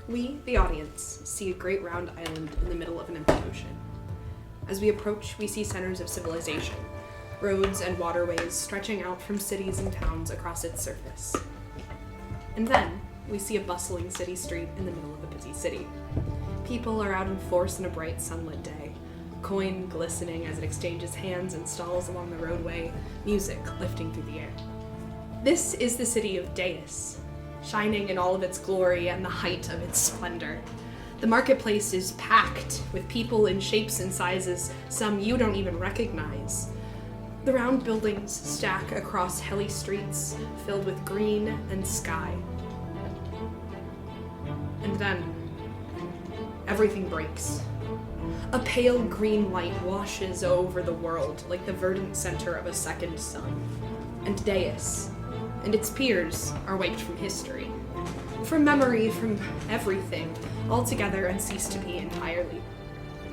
We, the audience, see a great round island in the middle of an empty ocean. As we approach, we see centers of civilization, roads and waterways stretching out from cities and towns across its surface. And then, we see a bustling city street in the middle of a busy city. People are out in force on a bright sunlit day, coin glistening as it exchanges hands and stalls along the roadway, music lifting through the air. This is the city of Deus, shining in all of its glory and the height of its splendor. The marketplace is packed with people in shapes and sizes, some you don't even recognize. The round buildings stack across hilly streets filled with green and sky. And then, everything breaks. A pale green light washes over the world like the verdant center of a second sun. And Deus and its peers are wiped from history, from memory, from everything, altogether and cease to be entirely.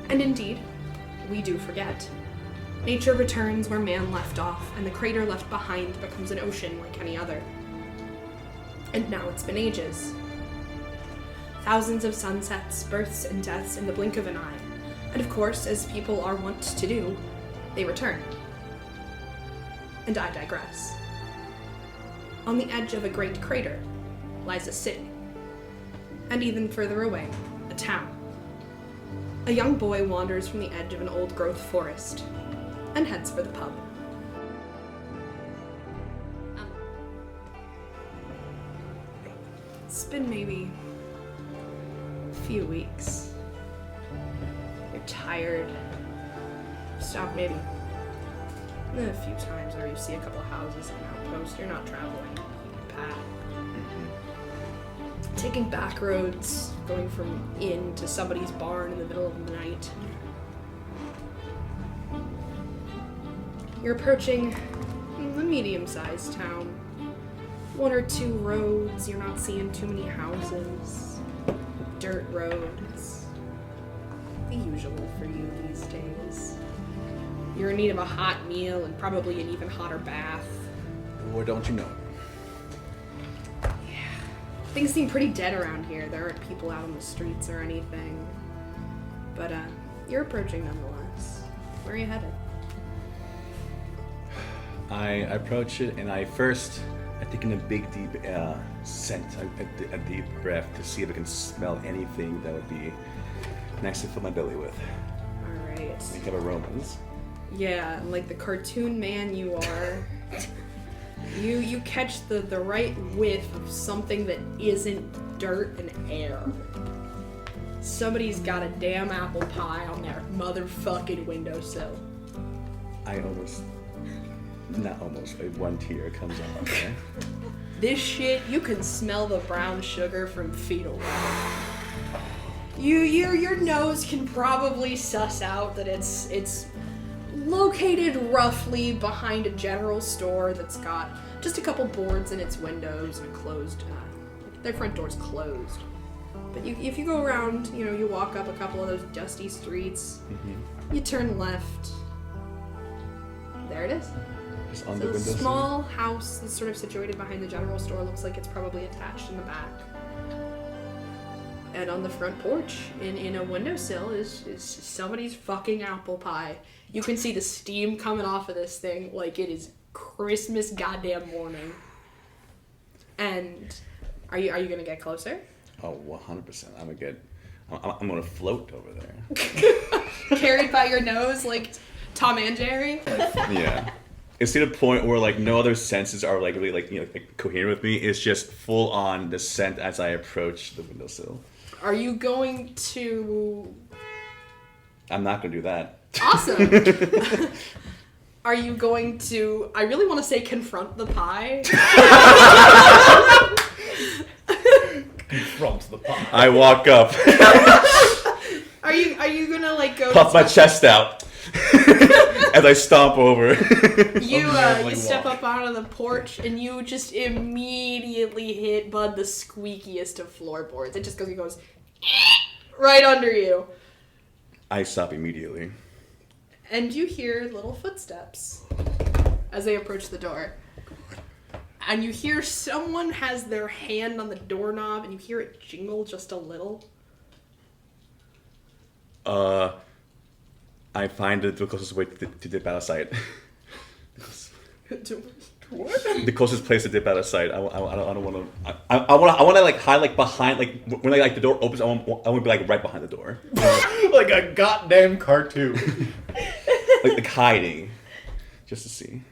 And indeed, we do forget. Nature returns where man left off, and the crater left behind becomes an ocean like any other. And now it's been ages. Thousands of sunsets, births, and deaths in the blink of an eye. And of course, as people are wont to do, they return. And I digress. On the edge of a great crater lies a city. And even further away, a town. A young boy wanders from the edge of an old-growth forest and heads for the pub. It's been maybe a few weeks. You're tired. Stop maybe a few times where you see a couple houses and an outpost. You're not traveling. You can path. Taking back roads, going from inn to somebody's barn in the middle of the night. You're approaching a medium-sized town. One or two roads, you're not seeing too many houses. Dirt roads. The usual for you these days. You're in need of a hot meal and probably an even hotter bath. Or don't you know? Yeah. Things seem pretty dead around here. There aren't people out on the streets or anything. But, you're approaching nonetheless. Where are you headed? I approach it and I take in a big, deep scent, a deep breath to see if I can smell anything that would be nice to fill my belly with. Alright. Think of aromas. Yeah, like the cartoon man you are. You catch the right whiff of something that isn't dirt and air. Somebody's got a damn apple pie on their motherfucking windowsill. One tear comes out. Okay? This shit, you can smell the brown sugar from feet away. Your nose can probably suss out that it's located roughly behind a general store that's got just a couple boards in its windows and closed. Their front door's closed. But if you go around, you walk up a couple of those dusty streets, you turn left. There it is. Just on So the the windowsill. small house that's sort of situated behind the general store looks like it's probably attached in the back. And on the front porch, in a windowsill, is somebody's fucking apple pie. You can see the steam coming off of this thing like it is Christmas goddamn morning. And are you gonna get closer? Oh, 100%. I'm gonna float over there. Carried by your nose like Tom and Jerry? Yeah. It's to the point where no other senses are really coherent with me. It's just full on the scent as I approach the windowsill. Are you going to... I'm not gonna do that. Awesome. Are you going to... I really want to say confront the pie. Confront the pie. I walk up. Are you gonna go... Puff my chest out. As I stomp over. You step up onto the porch and you just immediately hit Bud the squeakiest of floorboards. It just goes right under you. I stop immediately. And you hear little footsteps as they approach the door. and you hear someone has their hand on the doorknob, and you hear it jingle just a little. I find the closest way to dip out of sight. What? The closest place to dip out of sight. I don't want to. I want to like hide like behind like when like the door opens. I want to be like right behind the door, Like a goddamn cartoon. like hiding, just to see.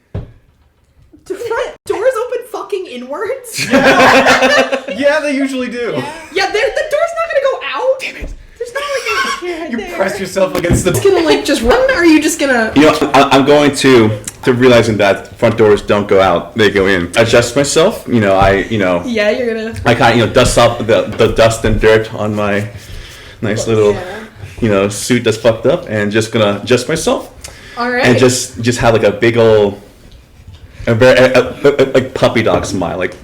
Do front doors open fucking inwards? Yeah, they usually do. Yeah, the door's not gonna go out. Damn it! There's not like You press yourself against the. It's gonna like just run, or are you just gonna? You know, I'm going to realizing that front doors don't go out; they go in. Adjust myself. Yeah, you're gonna. I kind of dust off the dust and dirt on my nice little suit that's fucked up, and just gonna adjust myself. All right. And just have like a big old, like puppy dog smile, like.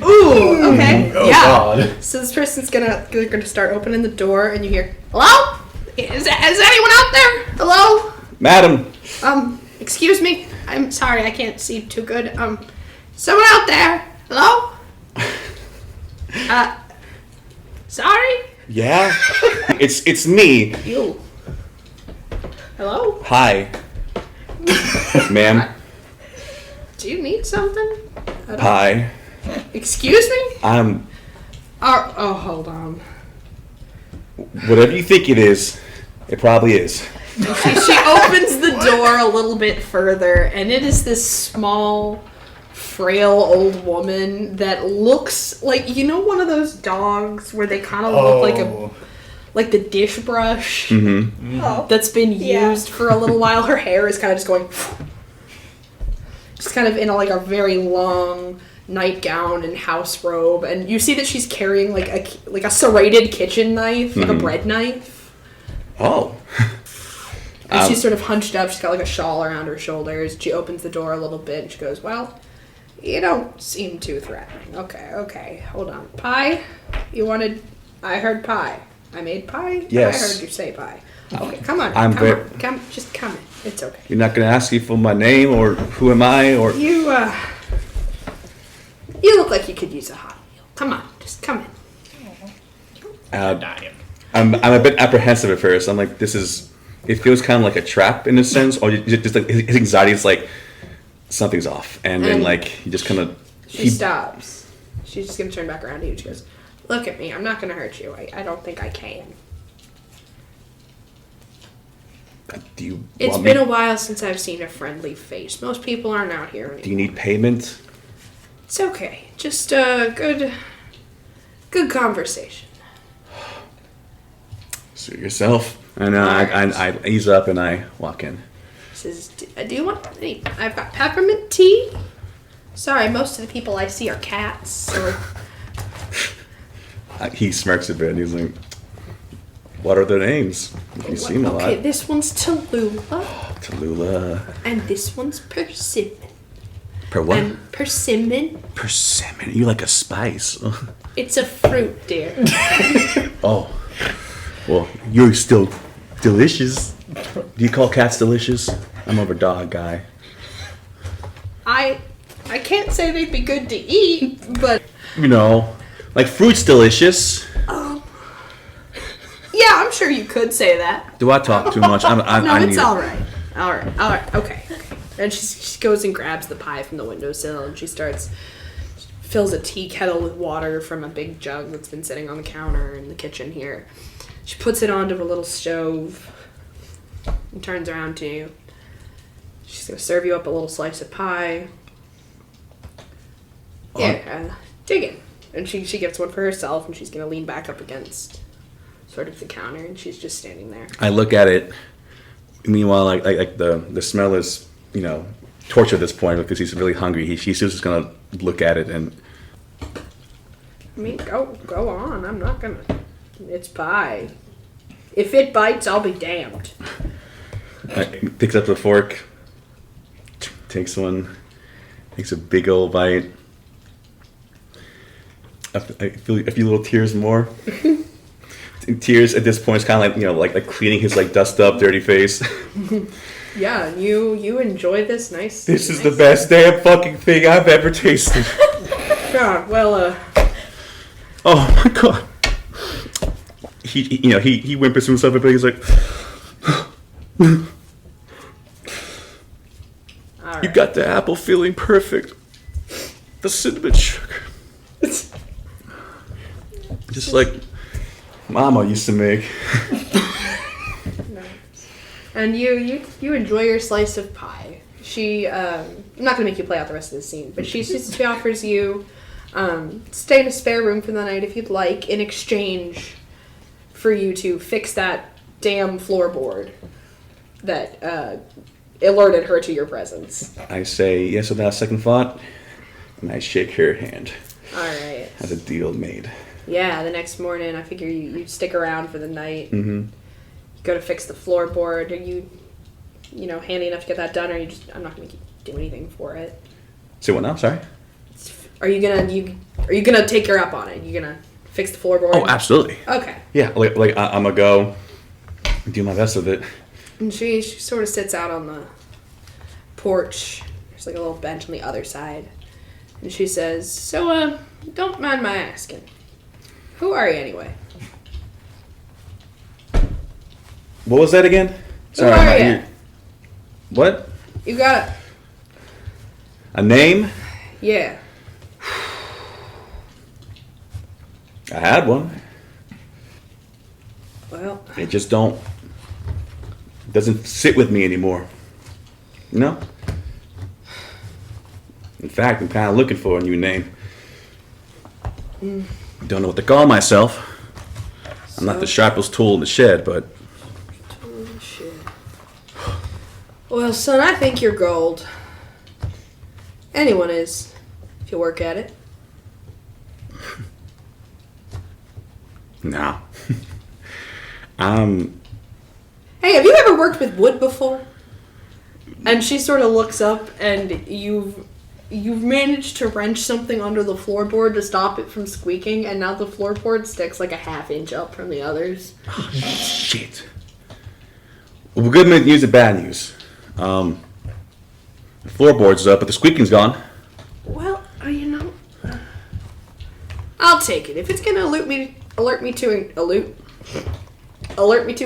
Ooh. Okay. Oh, yeah. God. So this person's gonna start opening the door, and you hear, "Hello? Is anyone out there? Hello? Madam. Excuse me. I'm sorry, I can't see too good. Someone out there? Hello? Sorry? Yeah. It's me. You. Hello? Hi. Ma'am. Do you need something? Hi. Excuse me? I'm. Oh, hold on. Whatever you think it is, it probably is. She opens the door a little bit further, and it is this small, frail old woman that looks like, one of those dogs where they kind of look like the dish brush that's been used for a little while. Her hair is kind of just going, just kind of in a very long nightgown and house robe, and you see that she's carrying like a serrated kitchen knife, like a bread knife. Oh. And she's sort of hunched up. She's got like a shawl around her shoulders. She opens the door a little bit and she goes, "Well, you don't seem too threatening. Okay, hold on. Pie? I heard pie. I made pie? Yes. I heard you say pie. Okay, come on. Just come in. It's okay. You're not gonna ask you for my name or who am I or. You look like you could use a hot meal. Come on, just come in. I'm a bit apprehensive at first. I'm like, it feels kind of like a trap in a sense, or just like his anxiety is like something's off, and then like he just kind of. She stops. She's just gonna turn back around to you. She goes, "Look at me. I'm not gonna hurt you. I don't think I can." It's been a while since I've seen a friendly face. Most people aren't out here anymore. Do you need payment? It's okay. Just a good conversation. Suit yourself. And I ease up and I walk in. Says, "Do you want any? I've got peppermint tea." Sorry, most of the people I see are cats. So. He smirks a bit and he's like, "What are their names? You see them a lot." Okay, this one's Tallulah. Tallulah. And this one's persimmon. Per what? And persimmon. Persimmon. You like a spice. It's a fruit, dear. Oh. Well, you're still delicious. Do you call cats delicious? I'm more of a dog guy. I can't say they'd be good to eat, but... Like fruit's delicious. Yeah, I'm sure you could say that. Do I talk too much? No, it's all right. All right, okay. And she goes and grabs the pie from the windowsill, and she fills a tea kettle with water from a big jug that's been sitting on the counter in the kitchen here. She puts it onto a little stove and turns around to you. She's going to serve you up a little slice of pie. Yeah, dig it. And she gets one for herself, and she's going to lean back up against sort of the counter, and she's just standing there. I look at it. Meanwhile, like the smell is, torture at this point because he's really hungry. She's just going to look at it and... I mean, go on. I'm not going to... It's pie. If it bites, I'll be damned. Picks up the fork, takes a big old bite. I feel a few little tears more. Tears at this point is kind of like cleaning his dust up, dirty face. Yeah, you enjoy this nice. This is the best damn fucking thing I've ever tasted. God, well, Oh my god. He whimpers to himself, but he's like, all right. you got the apple feeling perfect. The cinnamon sugar. Just like Mama used to make. Nice. And you enjoy your slice of pie. She, I'm not gonna make you play out the rest of the scene, but she offers you stay in a spare room for the night if you'd like, in exchange for you to fix that damn floorboard that alerted her to your presence. I say yes without a second thought, and I shake her hand. All right. As a deal made. Yeah, the next morning, I figure you stick around for the night. Mm-hmm. Go to fix the floorboard. Are you handy enough to get that done, or are you just? I'm not gonna do anything for it. Say what now? Sorry. Are you gonna take her up on it? You gonna fix the floorboard? Oh, absolutely. Okay. Yeah, like I'm gonna go do my best with it. And she sort of sits out on the porch. There's like a little bench on the other side, and she says, "So, don't mind my asking. Who are you anyway?" What was that again? Who are you? What? You got A name? Yeah. I had one. Well, It just doesn't sit with me anymore. You know? In fact, I'm kind of looking for a new name. Don't know what to call myself. I'm not the sharpest tool in the shed, but shit. Well, son, I think you're gold. Anyone is, if you work at it. nah. Hey, have you ever worked with wood before? And she sort of looks up, and you've managed to wrench something under the floorboard to stop it from squeaking, and now the floorboard sticks like a half inch up from the others. Oh, shit. Well, good news and bad news. The floorboard's up, but the squeaking's gone. Well, I'll take it. If it's gonna alert me to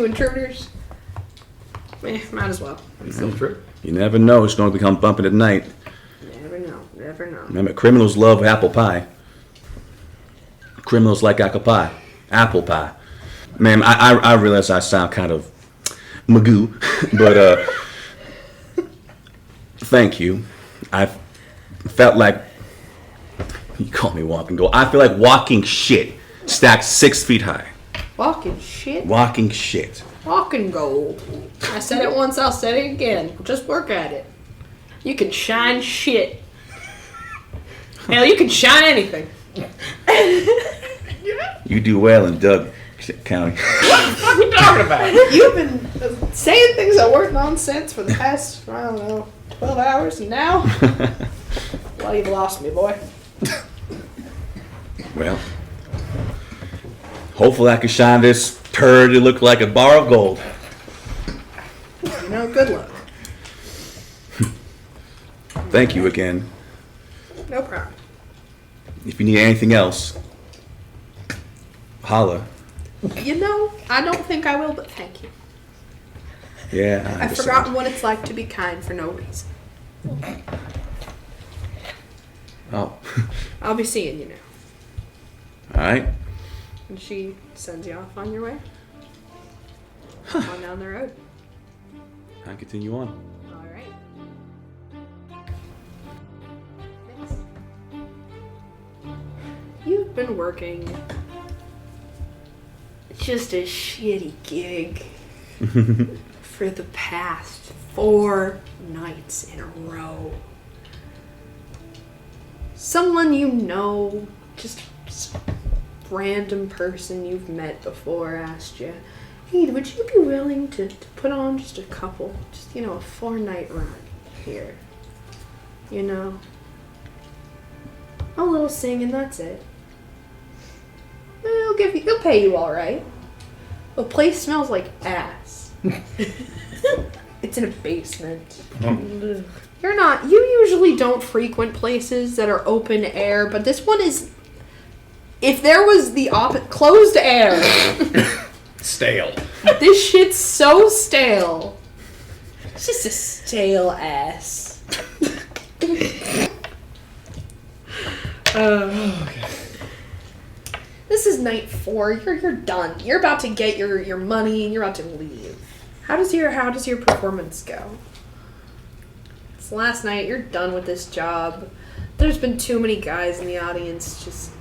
intruders, might as well. Still true. You never know, it's going to become bumping at night. Never know. Remember, criminals love apple pie. Criminals like apple pie. Apple pie. Man, I realize I sound kind of magoo, but thank you. I felt like, you call me walking gold. I feel like walking shit stacked 6 feet high. Walking shit. Walking shit. Walking gold. I said it once, I'll say it again. Just work at it. You can shine shit. Hell, you can shine anything. You do well in Doug County. What are you talking about? You've been saying things that weren't nonsense for the past, 12 hours, and now, well, you've lost me, boy. Well, hopefully I can shine this turd to look like a bar of gold. Good luck. Thank you again. No problem. If you need anything else, holla. I don't think I will, but thank you. Yeah, I I've forgotten what it's like to be kind for no reason. Oh, I'll be seeing you now. all right. And she sends you off on your way. On down the road. I continue on. All right. You've been working just a shitty gig for the past 4 nights in a row. Someone just random person you've met before asked you, "Hey, would you be willing to put on just a couple, a 4-night run here? A little singing, that's it. He'll pay you all right. The place smells like ass." It's in a basement. Oh. You usually don't frequent places that are open air, but this one is, if there was the closed air. Stale. This shit's so stale. It's just a stale ass. Okay. This is night 4. You're done. You're about to get your money and you're about to leave. How does your performance go? It's last night. You're done with this job. There's been too many guys in the audience. Just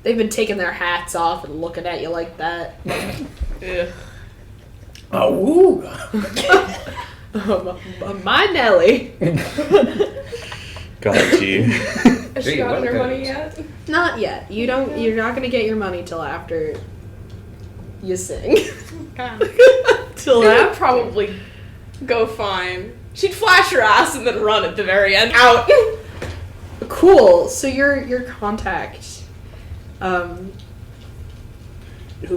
they've been taking their hats off and looking at you like that. Oh, My Nelly. Got you. Has she Gee, gotten what her a money goodness. yet? Not yet. You're not gonna get your money till after you sing. Till that probably go fine. She'd flash her ass and then run at the very end. Out. Cool. So your contact, who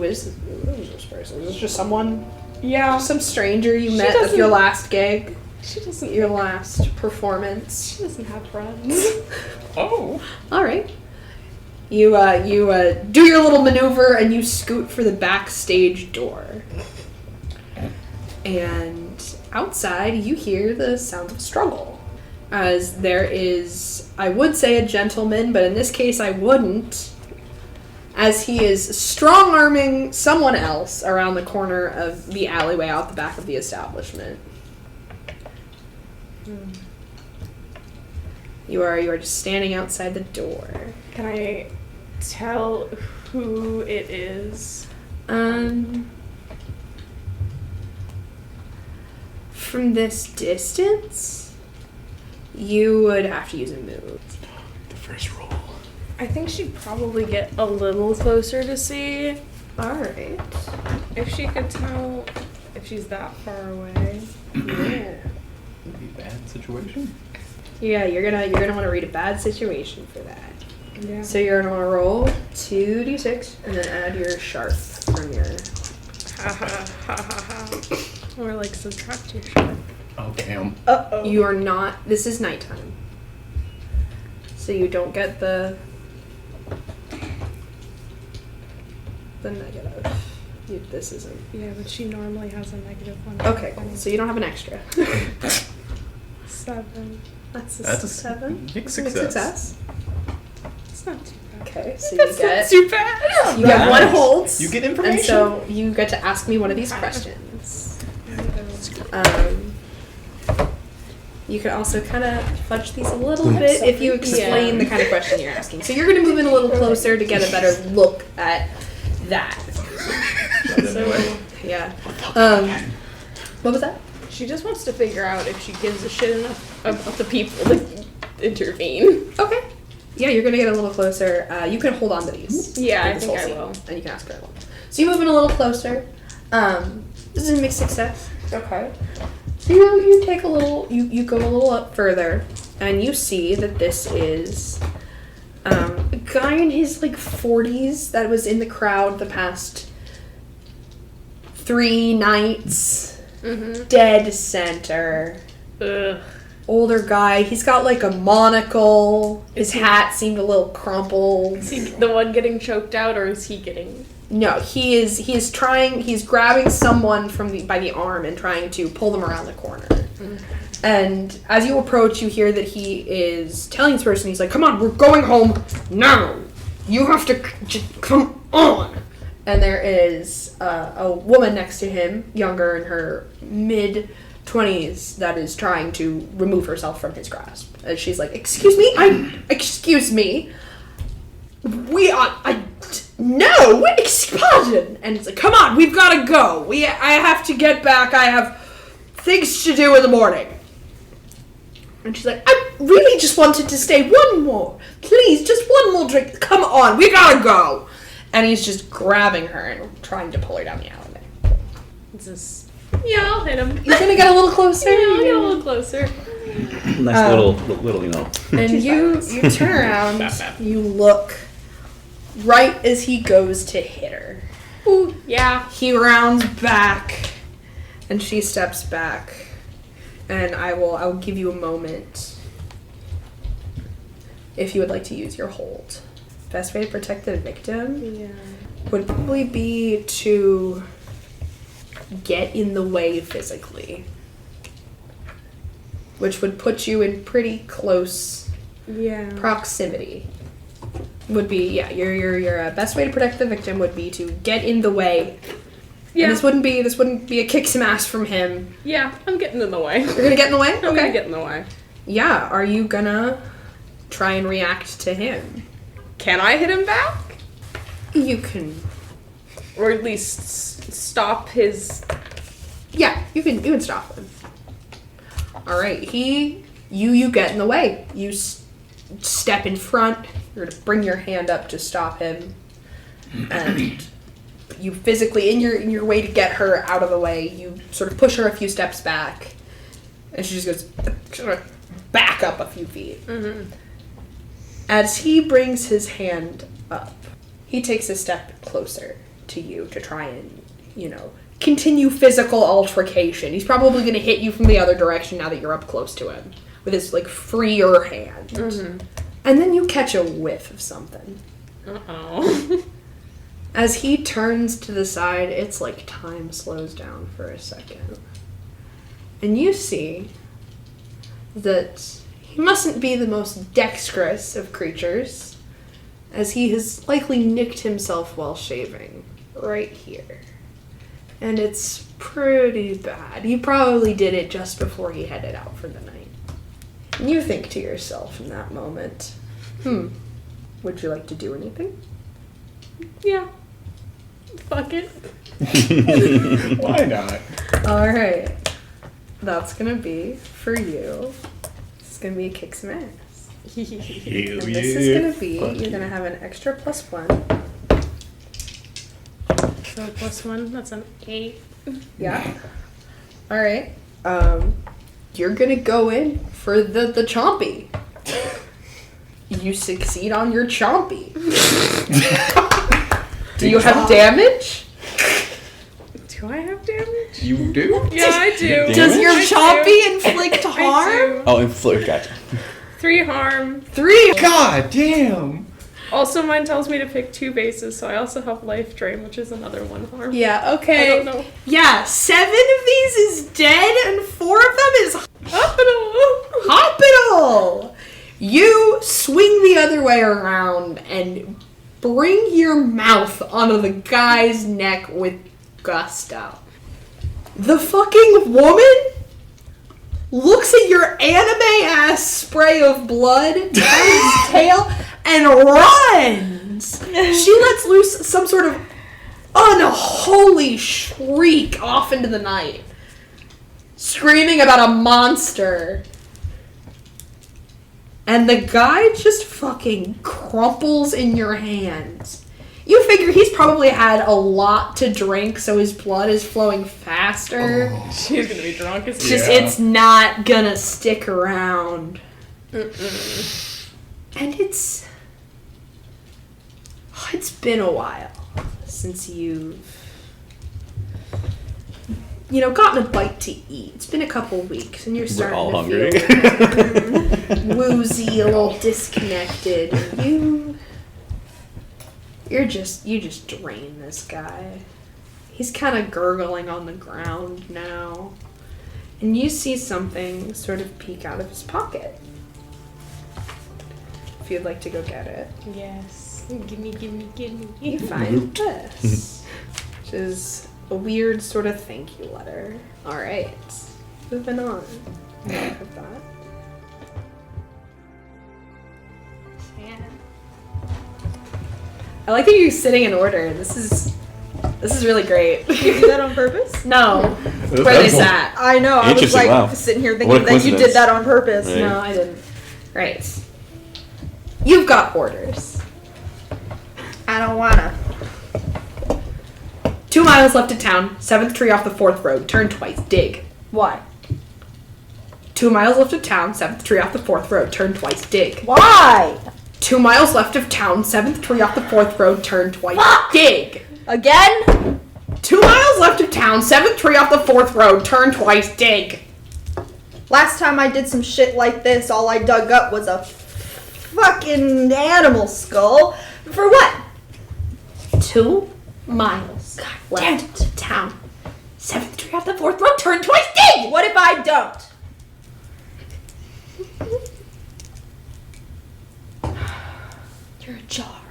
is this person? Is this just someone, Yeah. some stranger you She met at your doesn't- last gig, She doesn't. your last performance? She doesn't have friends. Oh. All right. You do your little maneuver and you scoot for the backstage door. And outside you hear the sound of struggle. As there is, I would say a gentleman, but in this case I wouldn't. As he is strong-arming someone else around the corner of the alleyway out the back of the establishment. You are just standing outside the door. Can I tell who it is? From this distance, you would have to use a move. The first roll. I think she'd probably get a little closer to see Alright. if she could tell if she's that far away. Yeah. Maybe bad situation. Yeah, you're gonna want to read a bad situation for that. Yeah. So you're gonna want to roll 2d6 and then add your sharp from your. Ha ha ha ha ha. Or like subtract your sharp. Oh damn. Uh-oh. You are not. This is nighttime, so you don't get the negative. This isn't. Yeah, but she normally has a negative one. Okay, cool. So you don't have an extra. 7. That's That's a 7. big Big success. It's not too bad. Okay, so That's you get not too bad. you get one holds. You get And information. so you get to ask me one of these questions. You could also kind of fudge these a little bit if you explain the kind of question you're asking. So you're going to move in a little closer to get a better look at that. So Yeah. What was that? she just wants to figure out if she gives a shit enough about the people to intervene. Okay. Yeah, you're going to get a little closer. You can hold on to these. Yeah, for I this think whole I scene, will. And you can ask her one. So you move in a little closer. This is a mixed success. Okay. So you take a little, you go a little up further, and you see that this is a guy in his like 40s that was in the crowd the past 3 nights. Mm-hmm. Dead center. Ugh. Older guy. He's got like a monocle. His hat seemed a little crumpled. Is he the one getting choked out, or is he getting? No, he's grabbing someone by the arm and trying to pull them around the corner. And as you approach, you hear that he is telling this person, he's like, come on, we're going home now. You have to come on. And there is a woman next to him, younger in her mid-20s, that is trying to remove herself from his grasp. And she's like, excuse me? No, pardon. And it's like, come on, we've got to go. I have to get back. I have things to do in the morning. And she's like, I really just wanted to stay one more. Please, just one more drink. Come on, we gotta go. And he's just grabbing her and trying to pull her down the alleyway. Yeah, I'll hit him. You're gonna get a little closer. Yeah, I'll get a little closer. Nice little, you know. And you turn around, you look right as he goes to hit her. Ooh, yeah. He rounds back And she steps back, and I'll give you a moment if you would like to use your hold. Best way to protect the victim would probably be to get in the way physically, which would put you in pretty close proximity. Would be your best way to protect the victim would be to get in the way. Yeah. And this wouldn't be a kick some ass from him. Yeah, I'm getting in the way. You're gonna get in the way? I'm gonna get in the way. Yeah, are you gonna try and react to him? Can I hit him back? You can. Or at least stop his... Yeah, you can stop him. Alright, you get in the way. You step in front. You're gonna bring your hand up to stop him. And... you physically, in your way to get her out of the way, you sort of push her a few steps back, and she just goes back up a few feet. Mm-hmm. As he brings his hand up, he takes a step closer to you to try and, continue physical altercation. He's probably going to hit you from the other direction now that you're up close to him, with his, freer hand. Mm-hmm. And then you catch a whiff of something. Uh-oh. As he turns to the side, it's like time slows down for a second. And you see that he mustn't be the most dexterous of creatures, as he has likely nicked himself while shaving right here. And it's pretty bad. He probably did it just before he headed out for the night. And you think to yourself in that moment, would you like to do anything? Yeah. Fuck it. Why not? Alright. That's gonna be, for you, it's gonna be a kick some ass. Hell And this is gonna be, you're gonna have an extra +1. So +1, that's an 8. Yeah. Alright. You're gonna go in for the chompy. You succeed on your chompy. Do you have damage? Do I have damage? You do? Yeah, I do. Does your I chompy inflict I harm? do. Oh, inflict, gotcha. 3 harm. 3. God damn! Also, mine tells me to pick 2 bases, so I also have life drain, which is another 1 harm. Yeah, okay. I don't know. Yeah, 7 of these is dead and 4 of them is hospital. You swing the other way around and bring your mouth onto the guy's neck with gusto. The fucking woman looks at your anime-ass spray of blood, turns tail, and runs. She lets loose some sort of unholy shriek off into the night, screaming about a monster. And the guy just fucking crumples in your hands. You figure he's probably had a lot to drink, so his blood is flowing faster. Oh. She's gonna be drunk as It's just, it's not gonna stick around. Mm-mm. And it's been a while since you've, gotten a bite to eat. It's been a couple weeks, and you're We're starting all to hungry. feel woozy, a little disconnected. You just drain this guy. He's kind of gurgling on the ground now. And you see something sort of peek out of his pocket. If you'd like to go get it. Yes. Gimme. You find this, which is a weird sort of thank you letter. Alright, moving on. Enough of that. I like that you're sitting in order. This is really great. Did you do that on purpose? No, where they sat. I know. I was Interesting, like wow. sitting here What a thinking that you coincidence. did that on purpose. Right. No, I didn't. Right. You've got orders. I don't wanna. 2 miles left of town, 7th tree off the 4th road, turn twice, dig. Why? 2 miles left of town, 7th tree off the 4th road, turn twice, dig. Why? 2 miles left of town, 7th tree off the 4th road, turn twice, dig. Again? 2 miles miles left of town, 7th tree off the 4th road, turn twice, dig. Last time I did some shit like this, all I dug up was a fucking animal skull. For what? 2 miles left to town. 7th tree off the 4th road, turn twice, dig! What if I don't? You're a jar.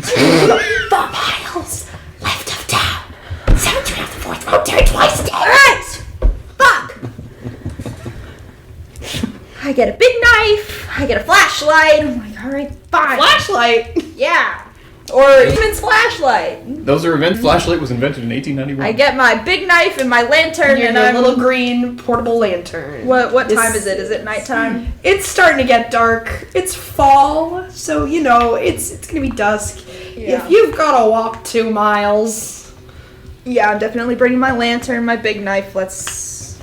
4 miles left of town. 7th tree off the 4th road, turn twice, dig! Alright! Fuck! I get a big knife, I get a flashlight. I'm like, alright, fine. Flashlight. Yeah. Or Eamon's flashlight. Those are events. Flashlight was invented in 1891. I get my big knife and my lantern And and your I'm little green portable lantern. What time is it? Is it nighttime? It's starting to get dark. It's fall, so you know it's gonna be dusk. Yeah. If you've gotta walk 2 miles, Yeah, I'm definitely bringing my lantern, my big knife. Let's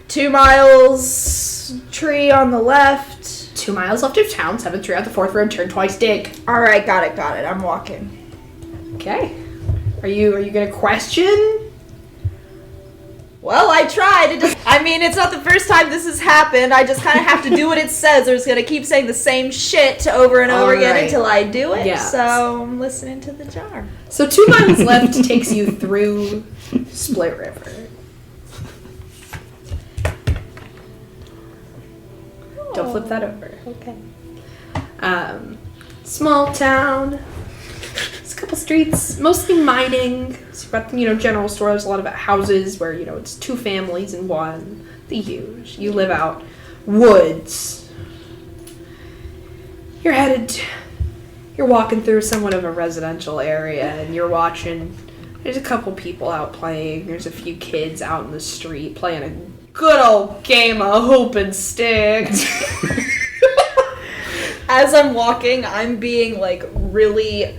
2 miles, tree on the left. 2 miles left of town, 7th tree out the 4th road, turn twice, dig. Alright, got it. I'm walking. Okay. Are you gonna question? Well, I tried. I mean, it's not the first time this has happened. I just kind of have to do what it says, or it's going to keep saying the same shit over and over again Alright. until I do it. Yeah. So I'm listening to the jar. So 2 miles left takes you through Split River. Don't flip that over. Okay. Small town. There's a couple streets, mostly mining. So you've got, general store. There's a lot of houses where, it's 2 families in one. The huge. You live out woods. You're walking through somewhat of a residential area and you're watching. There's a couple people out playing. There's a few kids out in the street playing a good old game of hoop and stick. As I'm walking, I'm being like really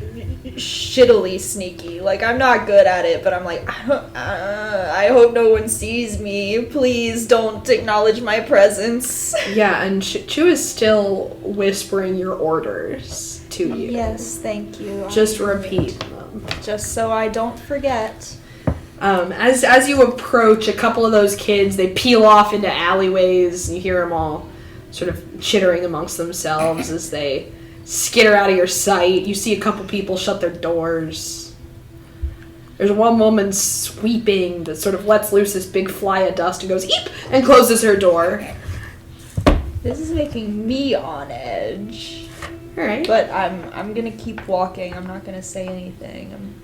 shittily sneaky. Like I'm not good at it, but I'm like, I hope no one sees me. Please don't acknowledge my presence. Yeah, and Chu is still whispering your orders to you. Yes, thank you. Just repeat them. Just so I don't forget. As you approach, a couple of those kids, they peel off into alleyways, and you hear them all sort of chittering amongst themselves as they skitter out of your sight. You see a couple people shut their doors. There's one woman sweeping that sort of lets loose this big fly of dust and goes, eep, and closes her door. This is making me on edge. Alright. But I'm gonna keep walking. I'm not gonna say anything.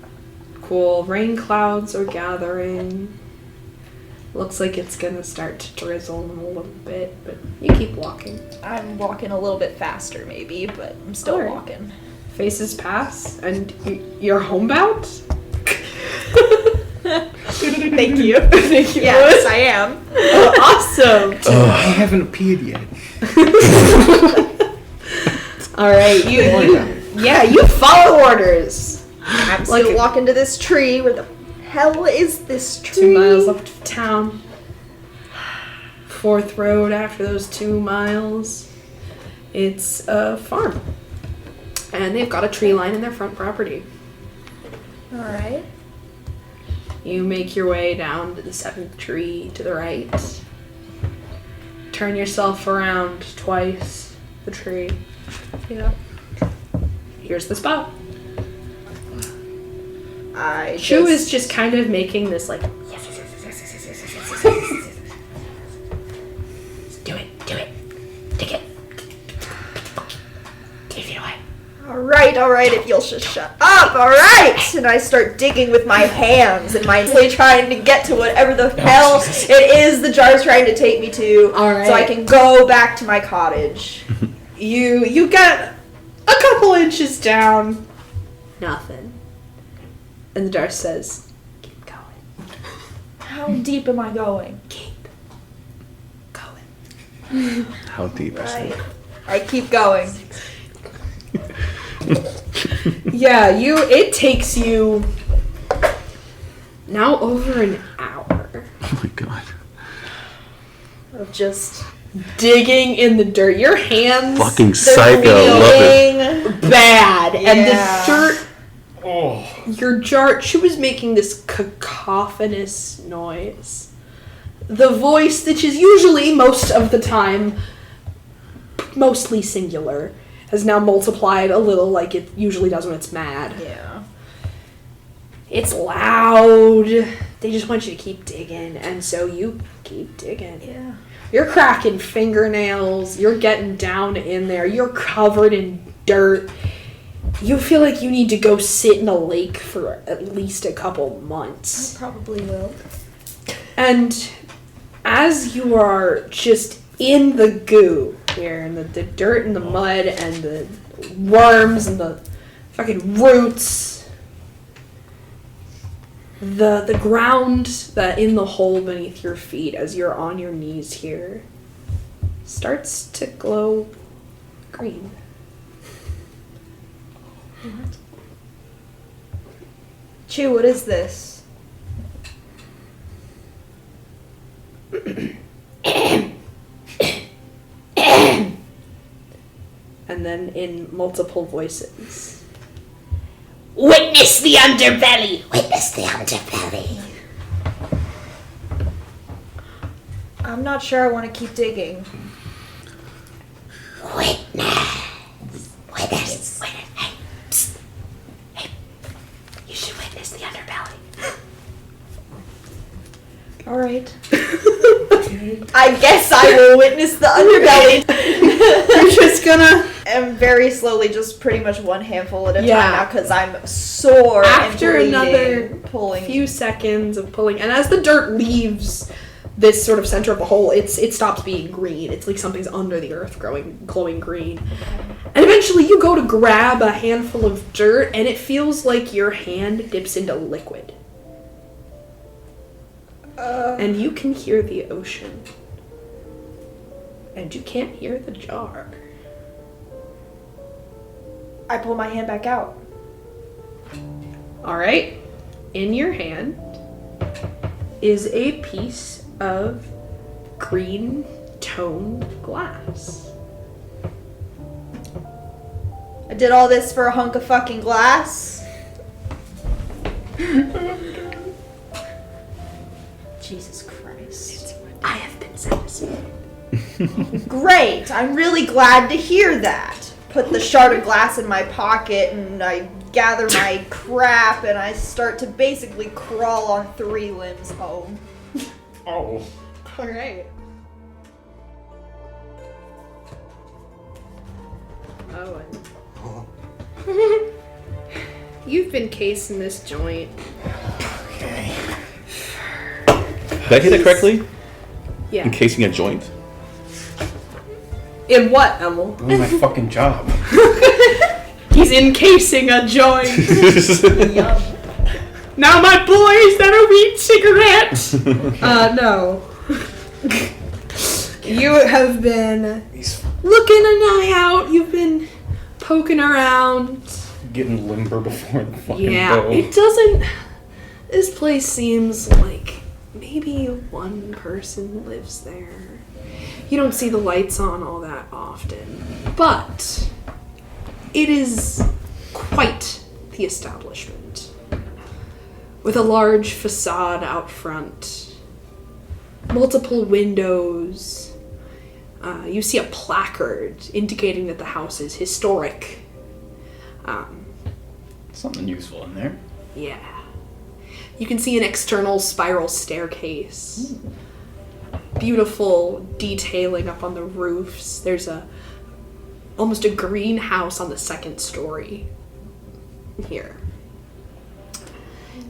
Cool. Rain clouds are gathering. Looks like it's gonna start to drizzle in a little bit, but you keep walking. I'm walking a little bit faster, maybe, but I'm still Alright. walking. Faces pass, and you're homebound? Thank you. Thank you. Yes, I am. Awesome. I haven't appeared yet. Alright, you follow orders. I'm still Like- walking to this tree. Where the hell is this tree? 2 miles left of town. 4th road after those 2 miles. It's a farm. And they've got a tree line in their front property. Alright. You make your way down to the 7th tree to the right. Turn yourself around twice the tree. Yeah. Here's the spot. I Shu just- is just kind of making this like, do it, take it. 2 feet away. Alright, if you'll just shut up, alright! And I start digging with my hands and my trying to get to whatever the hell it is the jar's trying to take me to. Alright. So I can go back to my cottage. You got a couple inches down. Nothing. And the jar says, keep going. How deep am I going? Keep going. How deep is Right. it? I keep going. Yeah, it takes you now over an hour Oh my god. Of just digging in the dirt. Your hands Fucking they're psycho. Love it. bleeding. bad, and Yeah. the dirt Oh. your jar, she was making this cacophonous noise. The voice, which is usually, most of the time, mostly singular, has now multiplied a little like it usually does when it's mad. Yeah. It's loud. They just want you to keep digging, and so you keep digging. Yeah. You're cracking fingernails. You're getting down in there. You're covered in dirt. You feel like you need to go sit in a lake for at least a couple months. I probably will. And as you are just in the goo here, and the dirt and the mud and the worms and the fucking roots, the ground that in the hole beneath your feet as you're on your knees here starts to glow green. What? Chew, what is this? And then in multiple voices. Witness the underbelly! Witness the underbelly! I'm not sure I want to keep digging. Witness! Witness! Hey, psst. Hey, you should witness the underbelly. Alright. I guess I will witness the underbelly. You're just gonna... And very slowly, just pretty much one handful at a Yeah. time now, because I'm sore After and bleeding, another pulling. few seconds of pulling, and as the dirt leaves this sort of center of the hole, it stops being green. It's like something's under the earth glowing green. And eventually you go to grab a handful of dirt, and it feels like your hand dips into liquid. And you can hear the ocean. And you can't hear the jar. I pull my hand back out. Alright. In your hand is a piece of green toned glass. I did all this for a hunk of fucking glass. Jesus Christ. I have been satisfied. Great. I'm really glad to hear that. Put the shard of glass in my pocket and I gather my crap and I start to basically crawl on 3 limbs home. Oh. Alright. Owen. You've been casing this joint. Okay. Did I hear that correctly? Yeah. Encasing a joint? In what, Emil? Doing my fucking job. He's encasing a joint. Yum. Now my boys that'll eat cigarettes. No. You have been looking an eye out. You've been poking around. Getting limber before the fucking Yeah, bow. it doesn't. This place seems like maybe one person lives there. You don't see the lights on all that often, but it is quite the establishment. With a large facade out front, multiple windows. You see a placard indicating that the house is historic. Something useful in there. Yeah. You can see an external spiral staircase. Beautiful detailing up on the roofs. There's almost a greenhouse on the 2nd story here.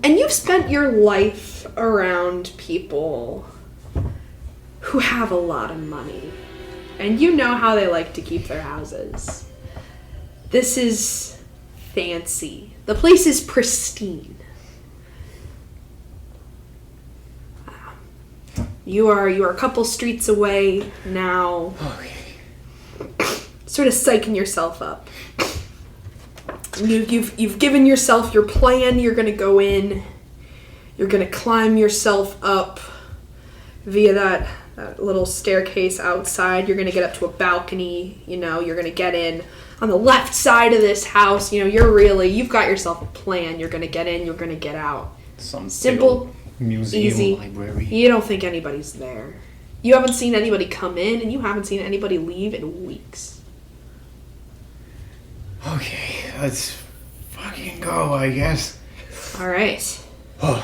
And you've spent your life around people who have a lot of money. And you know how they like to keep their houses. This is fancy. The place is pristine. You are a couple streets away now. Okay. Sort of psyching yourself up. You've given yourself your plan. You're gonna go in. You're gonna climb yourself up via that little staircase outside. You're gonna get up to a balcony. You know, you're gonna get in on the left side of this house, you've got yourself a plan. You're gonna get in, you're gonna get out. Some Simple, museum easy. library. You don't think anybody's there. You haven't seen anybody come in, and you haven't seen anybody leave in weeks. Okay, let's fucking go, I guess. All right. Oh,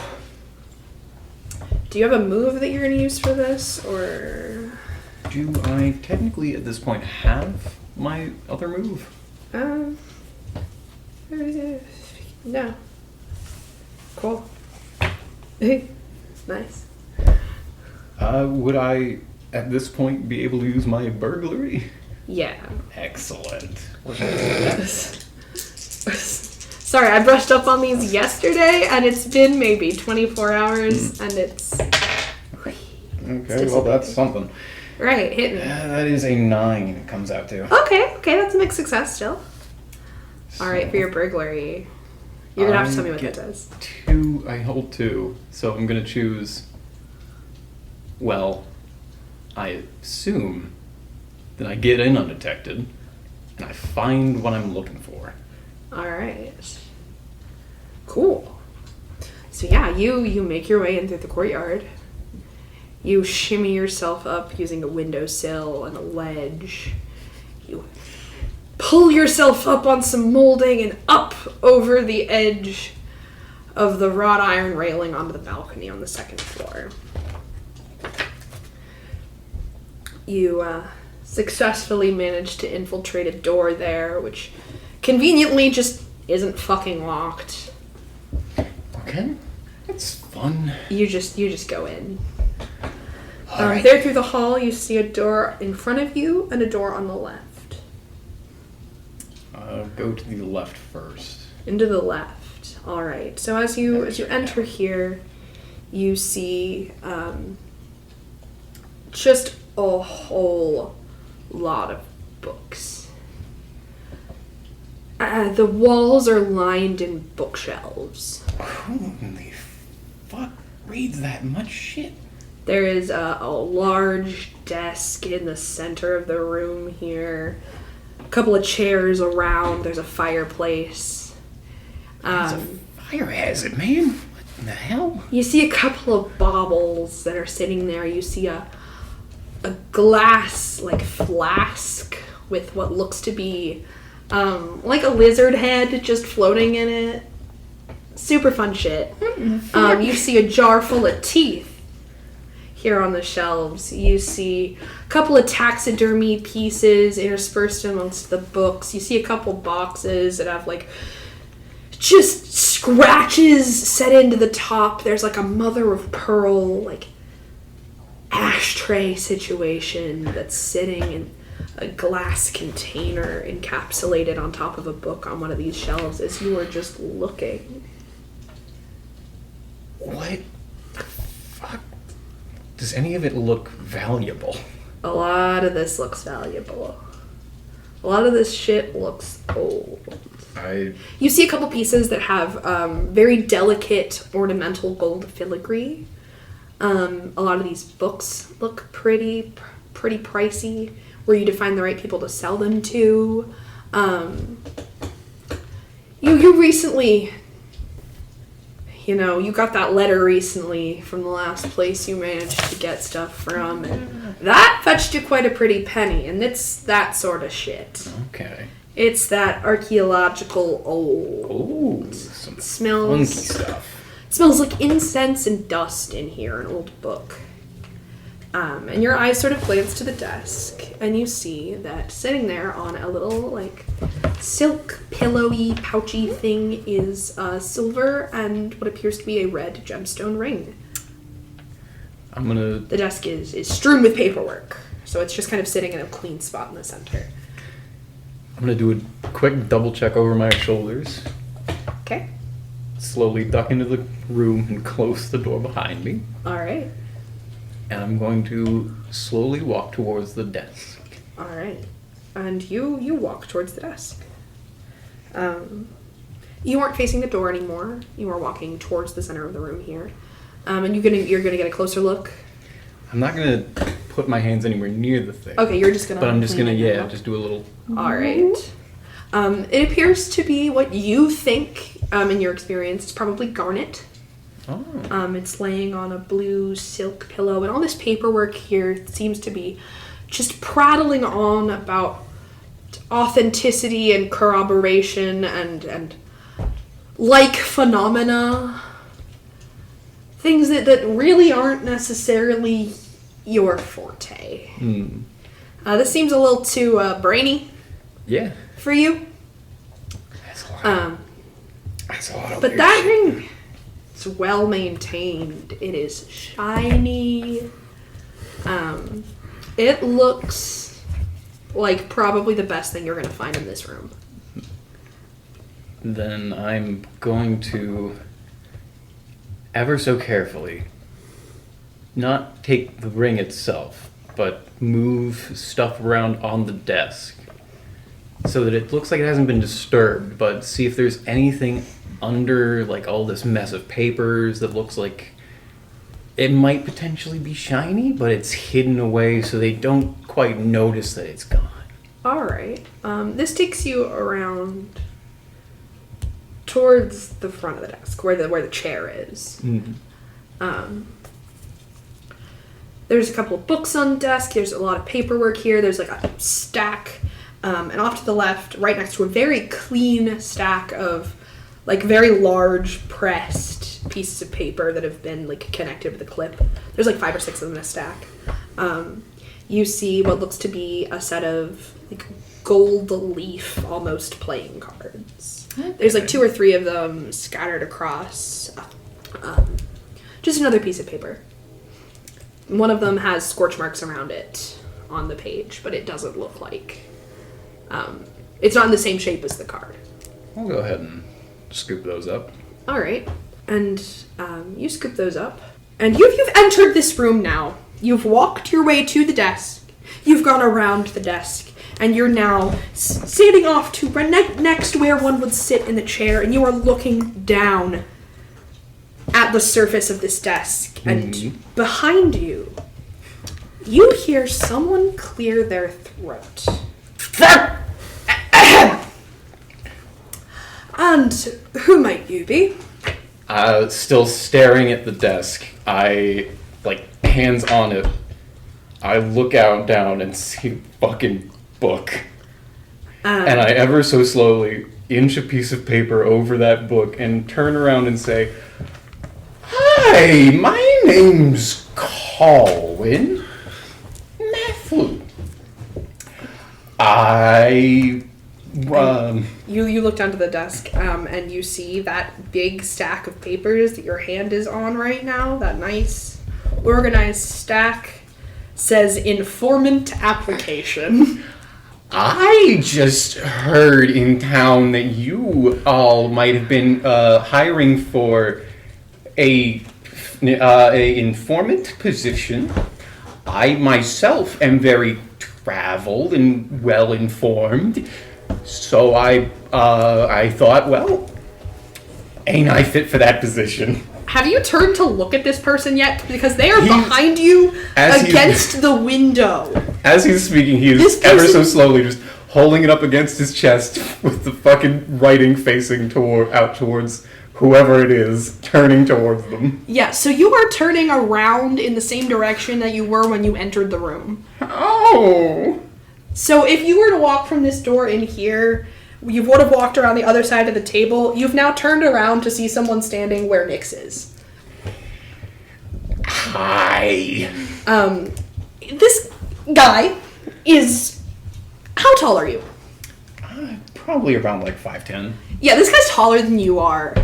Do you have a move that you're gonna use for this, or? do I technically at this point have my other move? No. Cool. Nice. Would I at this point be able to use my burglary? Yeah. Excellent. Sorry, I brushed up on these yesterday, and it's been maybe 24 hours, and it's... Okay, well that's something. Right, hit me. That is a 9 it comes out to. Okay, that's a mixed success still. Alright, for your burglary, you're gonna have to tell me what that does. 2, I hold 2, so I'm gonna choose, well, I assume that I get in undetected, and I find what I'm looking for. Alright. Cool. So yeah, you make your way in through the courtyard. You shimmy yourself up using a windowsill and a ledge. You pull yourself up on some molding and up over the edge of the wrought iron railing onto the balcony on the second floor. You successfully manage to infiltrate a door there, which conveniently just isn't fucking locked. Okay, that's fun. You just go in. Alright. There through the hall, you see a door in front of you and a door on the left. Go to the left first. Into the left. All right. So as you enter here, you see just a whole lot of books. The walls are lined in bookshelves. Who in the fuck reads that much shit? There is a large desk in the center of the room here. A couple of chairs around. There's a fireplace. It's a fire hazard, man. What in the hell? You see a couple of baubles that are sitting there. You see a glass, flask with what looks to be, like a lizard head just floating in it. Super fun shit. You see a jar full of teeth here on the shelves. You see a couple of taxidermy pieces interspersed amongst the books. You see a couple boxes that have, just scratches set into the top. There's, a mother of pearl, ashtray situation that's sitting in a glass container encapsulated on top of a book on one of these shelves as you are just looking. What the fuck? Does any of it look valuable? A lot of this looks valuable. A lot of this shit looks old. You see a couple pieces that have very delicate ornamental gold filigree. A lot of these books look pretty pricey. Were you to find the right people to sell them to? You recently, you got that letter recently from the last place you managed to get stuff from, and that fetched you quite a pretty penny, and it's that sort of shit. Okay. It's that archaeological old. Ooh, some smells funky stuff. It smells like incense and dust in here, an old book. And your eyes sort of glance to the desk, and you see that sitting there on a little, silk, pillowy, pouchy thing is silver and what appears to be a red gemstone ring. The desk is strewn with paperwork, so it's just kind of sitting in a clean spot in the center. I'm gonna do a quick double check over my shoulders. Okay. Slowly duck into the room and close the door behind me. All right. And I'm going to slowly walk towards the desk. All right. And you walk towards the desk. You aren't facing the door anymore. You are walking towards the center of the room here. And you're gonna get a closer look. I'm not gonna put my hands anywhere near the thing. Okay, you're just gonna. But I'm just gonna, just do a little. All right. It appears to be what you think, in your experience, it's probably garnet. Oh. It's laying on a blue silk pillow, and all this paperwork here seems to be just prattling on about authenticity and corroboration and like phenomena. Things that really aren't necessarily your forte. This seems a little too brainy Yeah. for you. That's a lot. But weird that shit. ring is well maintained. It is shiny. It looks like probably the best thing you're going to find in this room. Then I'm going to, ever so carefully, not take the ring itself, but move stuff around on the desk so that it looks like it hasn't been disturbed, but see if there's anything under like all this mess of papers that looks like it might potentially be shiny, but it's hidden away so they don't quite notice that it's gone. All right. This takes you around towards the front of the desk, where the chair is. There's a couple of books on the desk. There's a lot of paperwork here. There's like a stack, and off to the left, right next to a very clean stack of like very large pressed pieces of paper that have been like connected with a clip. There's like 5 or 6 of them in a stack. You see what looks to be a set of like gold leaf almost playing cards. There's like 2 or 3 of them scattered across just another piece of paper. One of them has scorch marks around it on the page, but it doesn't look like it's not in the same shape as the card. I'll go ahead and scoop those up. All right, and you scoop those up, and you've entered this room now. You've walked your way to the desk. You've gone around the desk, and you're now sitting off to next where one would sit in the chair, and you are looking down at the surface of this desk, and behind you, you hear someone clear their throat. And who might you be? Still staring at the desk. I, like, hands on it. I look out down and see a fucking book. And I ever so slowly inch a piece of paper over that book and turn around and say, "Hi, my name's Colin Matthew. You look down to the desk, and you see that big stack of papers that your hand is on right now. That nice, organized stack says informant application. I just heard in town that you all might have been hiring for a informant position. I myself am very traveled and well informed, so I thought, well, ain't I fit for that position? Have you turned to look at this person yet? Because they are behind you against the window. As he's speaking, he is ever so slowly just holding it up against his chest with the fucking writing facing out towards whoever it is, turning towards them. Yeah, so you are turning around in the same direction that you were when you entered the room. Oh! So if you were to walk from this door in here, you would have walked around the other side of the table. You've now turned around to see someone standing where Nyx is. Hi. This guy is... How tall are you? Probably around like 5'10". Yeah, this guy's taller than you are.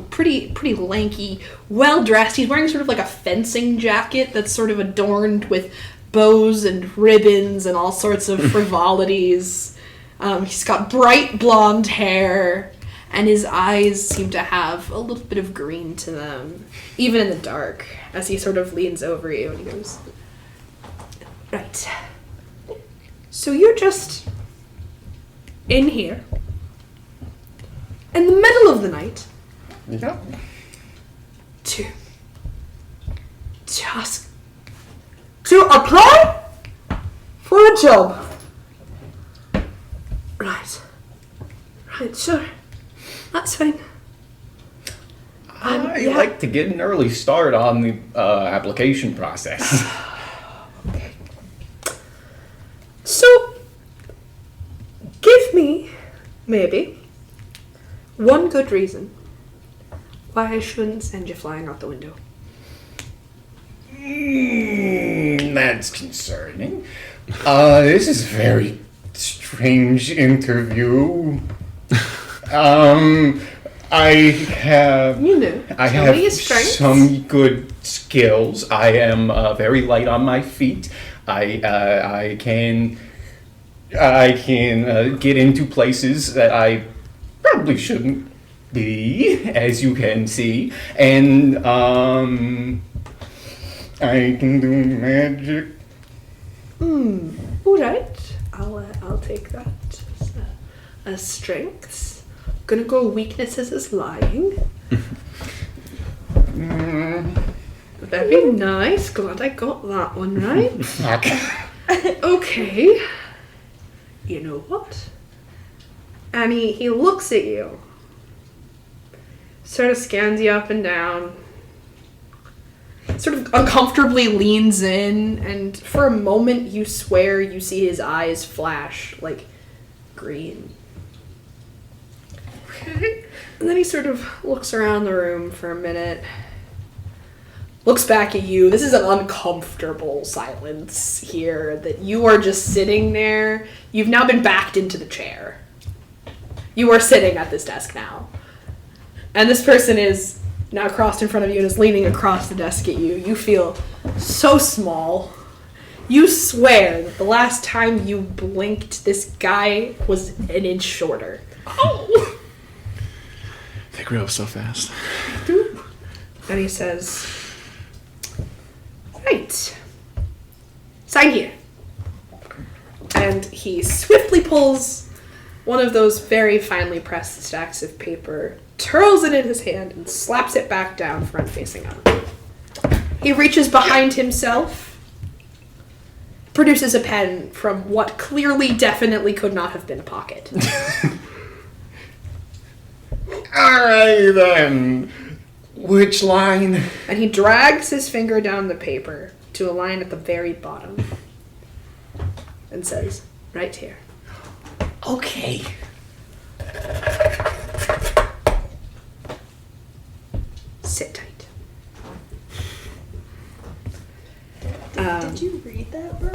Pretty lanky, well dressed. He's wearing sort of like a fencing jacket that's sort of adorned with bows and ribbons and all sorts of frivolities. He's got bright blonde hair, and his eyes seem to have a little bit of green to them, even in the dark, as he sort of leans over you and he goes, "Right. So you're just in here, in the middle of the night, Yeah. to apply for a job. Right. Right, sure. That's fine. I yeah. like to get an early start on the application process. So, give me, maybe, one good reason why I shouldn't send you flying out the window. That's concerning. This is a very strange interview. I have You know, I tell have me your strengths. some good skills. I am very light on my feet. I can get into places that I probably shouldn't be, as you can see, and I can do magic. All right. I'll take that as strengths. Gonna go weaknesses as lying. Very nice. Glad I got that one right. Fuck. Okay. You know what? And he looks at you. Sort of scans you up and down. Sort of uncomfortably leans in, and for a moment you swear you see his eyes flash like green. And then he sort of looks around the room for a minute. Looks back at you. This is an uncomfortable silence here, that you are just sitting there. You've now been backed into the chair. You are sitting at this desk now. And this person is now crossed in front of you and is leaning across the desk at you. You feel so small. You swear that the last time you blinked, this guy was an inch shorter. Oh! They grew up so fast. And he says, right, sign here. And he swiftly pulls one of those very finely pressed stacks of paper, twirls it in his hand, and slaps it back down front facing up. He reaches behind himself, produces a pen from what clearly definitely could not have been a pocket. Alright then. Which line? And he drags his finger down the paper to a line at the very bottom and says, right here. Okay. Sit tight. Did you read that, bro?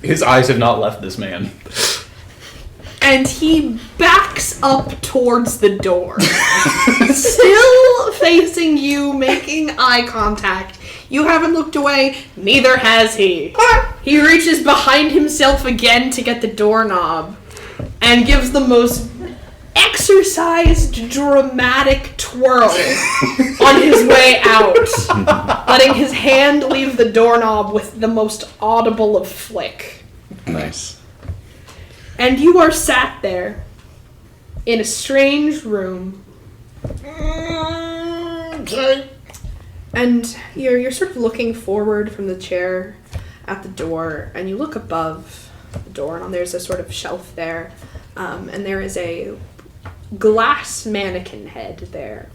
His eyes have not left this man. And he backs up towards the door. Still facing you, making eye contact. You haven't looked away, neither has he. He reaches behind himself again to get the doorknob and gives the most exercised, dramatic twirl on his way out, letting his hand leave the doorknob with the most audible of flick. Nice. And you are sat there in a strange room. Okay. And you're sort of looking forward from the chair at the door, and you look above the door, and there's a sort of shelf there, and there is a glass mannequin head there,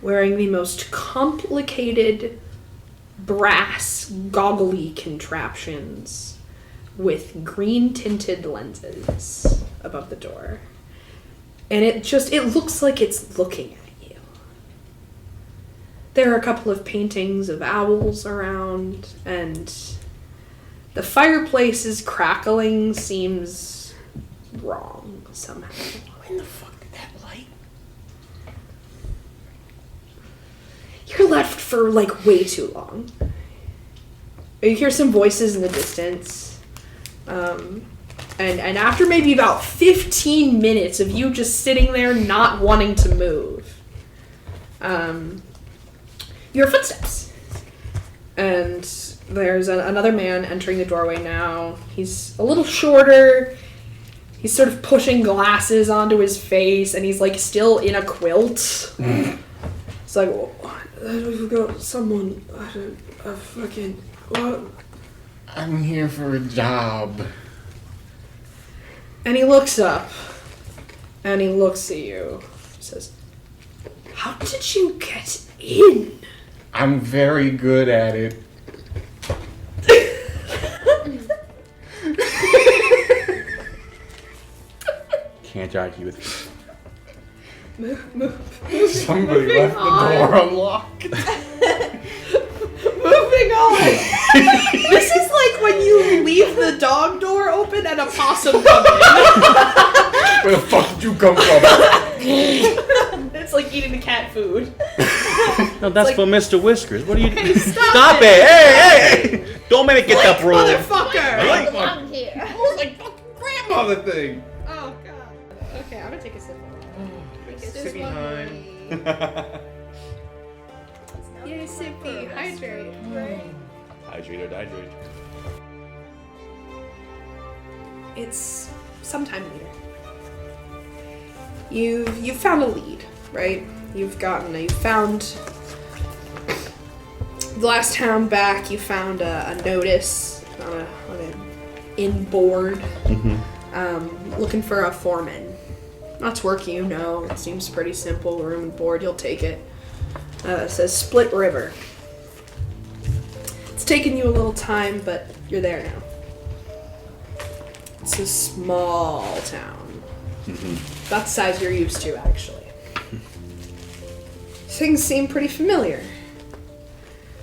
wearing the most complicated brass goggly contraptions with green tinted lenses above the door. And it looks like it's looking at you. There are a couple of paintings of owls around, and the fireplace's crackling seems wrong somehow. When the fuck did that light? You're left for like way too long. You hear some voices in the distance. And after maybe about 15 minutes of you just sitting there not wanting to move, you hear footsteps. And there's another man entering the doorway now. He's a little shorter. He's sort of pushing glasses onto his face, and he's like still in a quilt. It's like, we've got someone, a fucking, what? I'm here for a job. And he looks up. And he looks at you. He says, "How did you get in?" I'm very good at it. Can't argue with you. Somebody left the door unlocked. Moving on. This is like when you leave the dog door open and a possum come in. Where the fuck did you come from? It's like eating the cat food. No, that's for Mr. Whiskers. What are you doing? Stop it! Hey! Don't make me get that rule. Motherfucker! I'm here. It's like fucking grandmother thing. Oh god. Okay, I'm gonna take a sip. Sit behind. Yeah, sippy. Hydrate. Hydrate or dihydrate. It's sometime later. You found a lead, right? You found the last town back. You found a notice on an inn board, looking for a foreman. That's work you know. It seems pretty simple. Room and board. You'll take it. It says Split River. It's taken you a little time, but you're there now. It's a small town. About the size you're used to, actually. Things seem pretty familiar.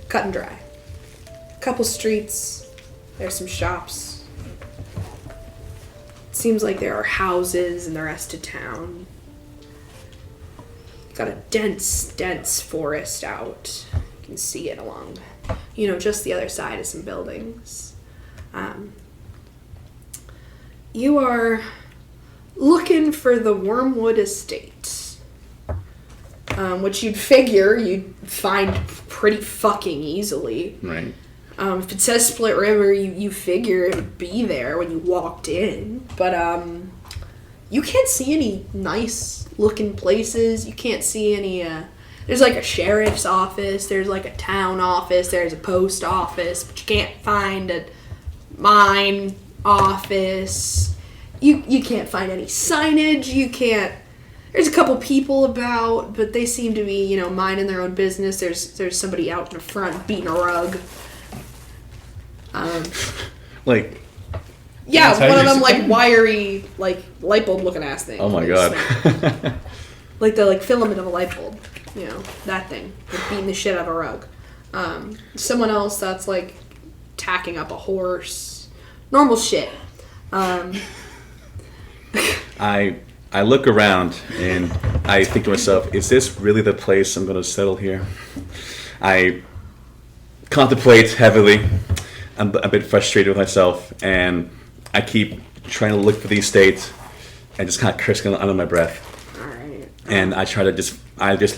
Cut and dry. A couple streets. There's some shops. It seems like there are houses in the rest of town. Got a dense forest out. You can see it along, just the other side of some buildings. You are looking for the Wormwood Estate, which you'd figure you'd find pretty fucking easily. Right. If it says Split River, you figure it would be there when you walked in. But you can't see any nice looking places. You can't see any. There's like a sheriff's office. There's like a town office. There's a post office, but you can't find a mine office. You can't find any signage. You can't. There's a couple people about, but they seem to be minding their own business. There's somebody out in the front beating a rug. Like. Yeah, That's how one of you them say- like wiry, like light bulb looking ass thing. Oh my Like, god. like the filament of a light bulb, that thing, like beating the shit out of a rug. Someone else that's like tacking up a horse, normal shit. I look around and I think to myself, is this really the place I'm going to settle here? I contemplate heavily. I'm a bit frustrated with myself, and I keep trying to look for the estate and just kind of cursing under my breath. Alright. And I try to just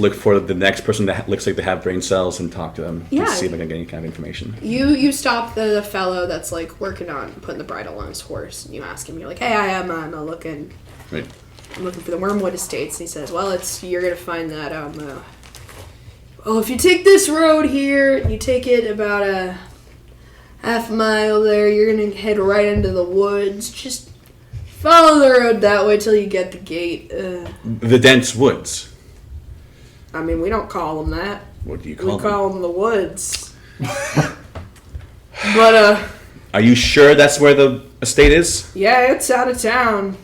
look for the next person that looks like they have brain cells and talk to them Yeah. and see if I can get any kind of information. You stop the fellow that's like working on putting the bridle on his horse, and you ask him, you're like, hey, I'm looking Right. I'm looking for the Wormwood Estates. And he says, well, you're gonna find that well, if you take this road here, you take it about a half a mile there, you're gonna head right into the woods. Just follow the road that way till you get the gate. The dense woods. I mean, we don't call them that. What do you We call them? call them the woods. But, Are you sure that's where the estate is? yeah, it's out of town.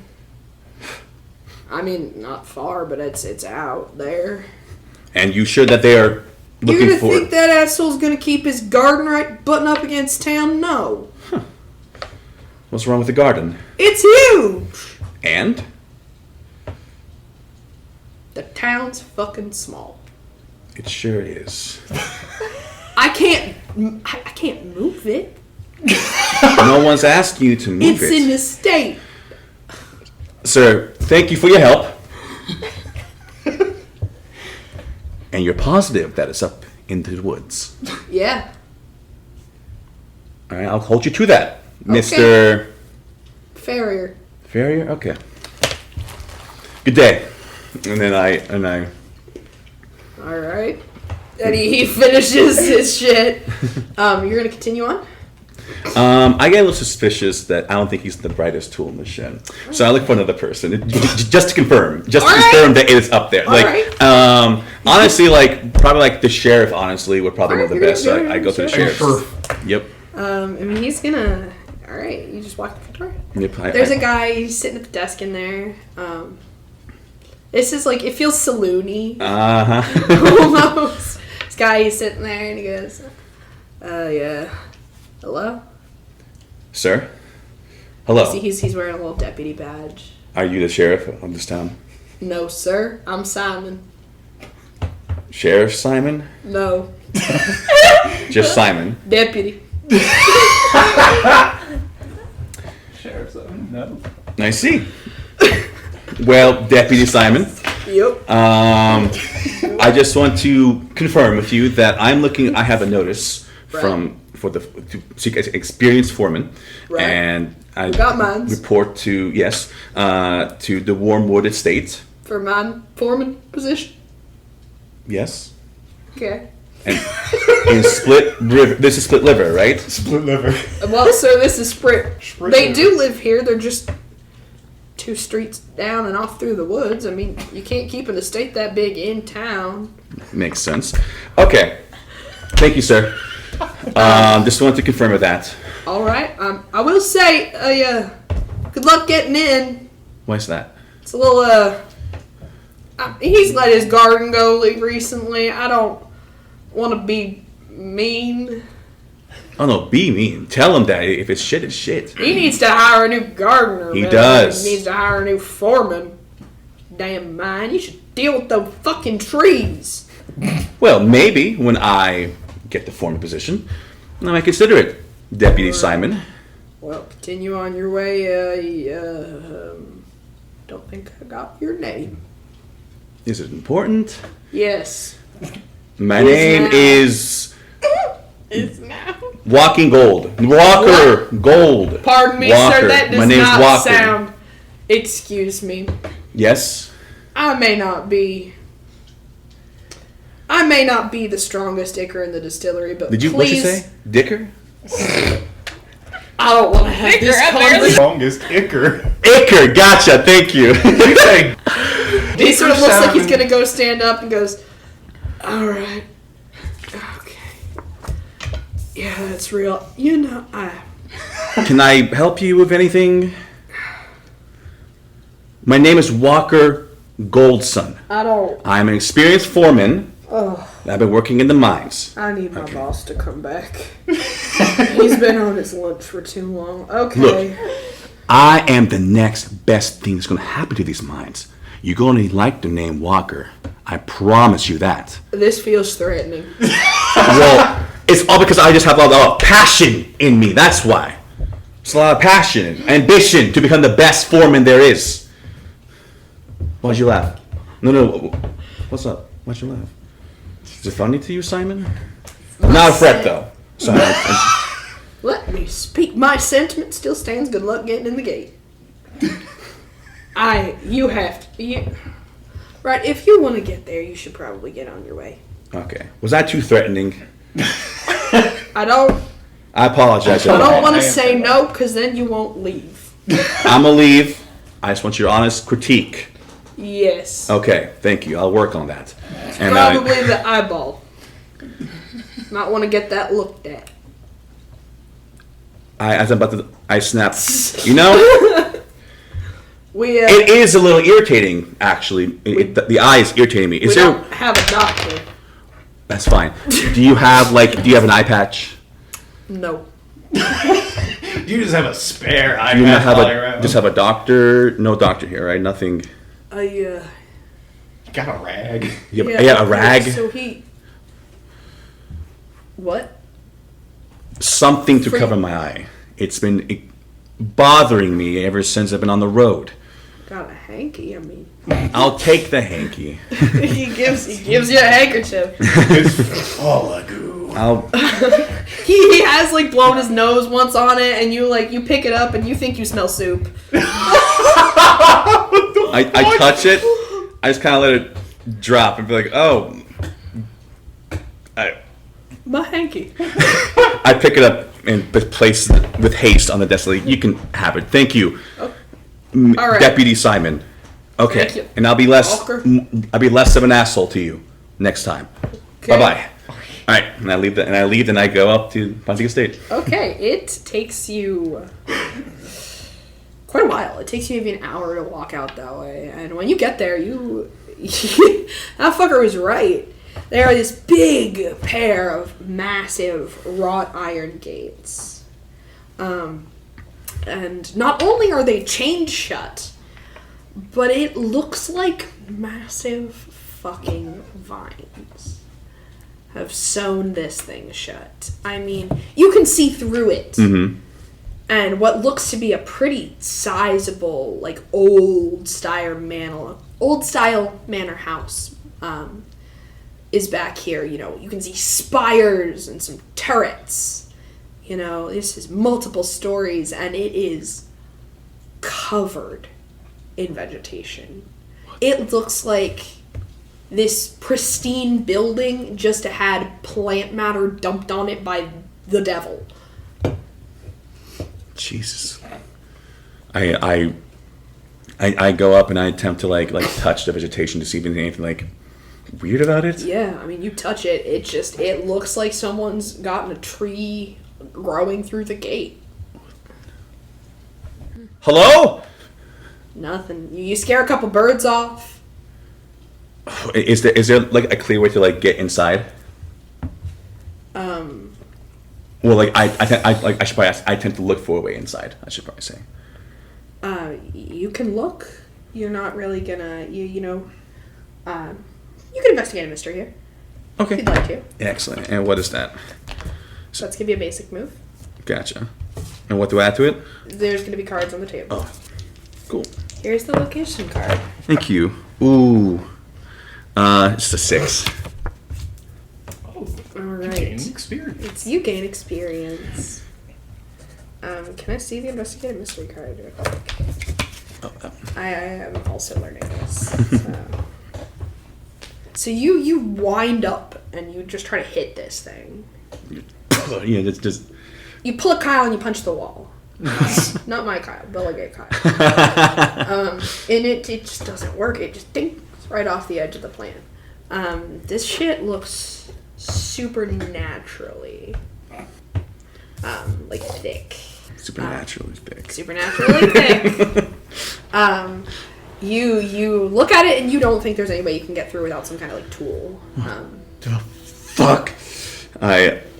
I mean, not far, but it's out there. And you sure that they are You're looking gonna for... think that asshole's gonna keep his garden right button up against town? No. What's wrong with the garden? It's huge! And? The town's fucking small. It sure is. I can't move it. No one's asking you to move It's it. in the state. Sir, thank you for your help. And you're positive that it's up into the woods. Yeah. All right, I'll hold you to that, Mr. Farrier. Farrier. Okay. Good day. And then I. Alright. And he finishes his shit. You're gonna continue on? I get a little suspicious that I don't think he's the brightest tool in the shed. So I look for another person, just to confirm, that it is up there. Honestly, probably the sheriff. Honestly, would probably know the best. So I go to the sheriff. Yep. I mean, he's gonna. All right, you just walk up to the door. Yep. There's a guy. He's sitting at the desk in there. This is it feels saloony. Almost. This guy, he's sitting there and he goes, yeah. Hello? Sir? Hello. He's wearing a little deputy badge. Are you the sheriff of this town? No, sir. I'm Simon. Sheriff Simon? No. Just Simon. Deputy. Sheriff Simon? No. I see. Well, Deputy Simon. Yep. I just want to confirm with you that I have a notice to seek an experienced foreman, and I got mine. Report to the Wormwood Estate For my foreman position. Yes. Okay. And in Split River, this is Split River, right? Split liver. Well, sir, this is Sprit. They do live here. They're just 2 streets down and off through the woods. I mean, you can't keep an estate that big in town. Makes sense. Okay. Thank you, sir. Just wanted to confirm with that. All right. I will say, good luck getting in. Why's that? It's a little, he's let his garden go recently. I don't want to be mean. Oh no, be mean. Tell him that if it's shit, it's shit. He needs to hire a new gardener. He man. does. He needs to hire a new foreman. Damn man, you should deal with the fucking trees. Well, maybe when I get the foreman position, I might consider it, Deputy Simon. Well, continue on your way. Don't think I got your name. Is it important? Yes. My name is now. Walking Gold. Walker Gold. Pardon me, Walker. sir. That does My name's not Walker. sound. Excuse me. Yes. I may not be the strongest dicker in the distillery, but What'd you please, say? Dicker? I don't want to have this conversation. Longest icker. Icker. Gotcha. Thank you. He sort of looks like he's gonna go stand up and goes, "All right, okay, yeah, that's real. You know, Can I help you with anything? My name is Walker Goldson. I'm an experienced foreman. I've been working in the mines. I need my boss to come back. He's been on his lunch for too long. Okay. Look, I am the next best thing that's going to happen to these mines. You're going to like the name Walker. I promise you that. This feels threatening. Well, it's all because I just have a lot of passion in me. That's why. It's a lot of passion and ambition to become the best foreman there is. Why'd you laugh? No. What's up? Why'd you laugh? Is it funny to you, Simon? Not a threat, though. Simon. Let me speak. My sentiment still stands. Good luck getting in the gate. Right, if you want to get there, you should probably get on your way. Okay. Was that too threatening? I apologize. don't want to say no, because then you won't leave. I'm going to leave. I just want your honest critique. Yes. Okay, thank you. I'll work on that. And Probably the eyeball. Might want to get that looked at. I snap. You know, It is a little irritating, actually. The eye is irritating me. We don't have a doctor. That's fine. Do you have an eye patch? No. You just have a spare Do you iPad lying around. just have a doctor? No doctor here, right? Nothing. Got a rag. Yeah, a rag. So what? Something to cover my eye. It's been bothering me ever since I've been on the road. Got a hanky, I mean. I'll take the hanky. he gives you a handkerchief. It's full of goo. He has blown his nose once on it, and you pick it up and you think you smell soup. I touch it. I just kind of let it drop and be like, oh. My hanky. I pick it up and place with haste on the desk. Like, you can have it. Thank you, All right. Deputy Simon. Okay, Thank you. and I'll be less Walker. of an asshole to you next time. Okay. Bye bye. All right, and I leave and I go up to Pontic Estate. Okay, it takes you quite a while. It takes you maybe an hour to walk out that way. And when you get there, that fucker was right. There are this big pair of massive wrought iron gates. And not only are they chained shut, but it looks like massive fucking vines have sewn this thing shut. I mean, you can see through it. Mm-hmm. And what looks to be a pretty sizable, like, old style manor house is back here. You know, you can see spires and some turrets. You know, this is multiple stories, and it is covered in vegetation. It looks like this pristine building just had plant matter dumped on it by the devil. Jesus. I go up and I attempt to like touch the vegetation to see if there's anything like weird about it. Yeah, I mean, you touch it, it looks like someone's gotten a tree growing through the gate. Hello? Nothing. You scare a couple birds off. Is there like a clear way to like get inside? Well, like I should probably ask. I tend to look for a way inside. I should probably say. You can look. You're not really gonna. You know. You can investigate a mystery here. Okay. If you'd like to. Excellent. And what is that? So let's give you a basic move. Gotcha. And what do I add to it? There's gonna be cards on the table. Oh, cool. Here's the location card. Thank you. Ooh. Just a 6. Oh, All right. gain experience. You gain experience. Can I see the investigative mystery card real quick? Oh, I am also learning this. So you wind up and you just try to hit this thing. yeah, just. You pull a Kyle and you punch the wall. Not my Kyle, Delegate Kyle. And it just doesn't work. It just dinks right off the edge of the plant. This shit looks supernaturally like thick. Supernaturally thick. Supernaturally thick. You look at it and you don't think there's any way you can get through without some kind of like tool. The fuck.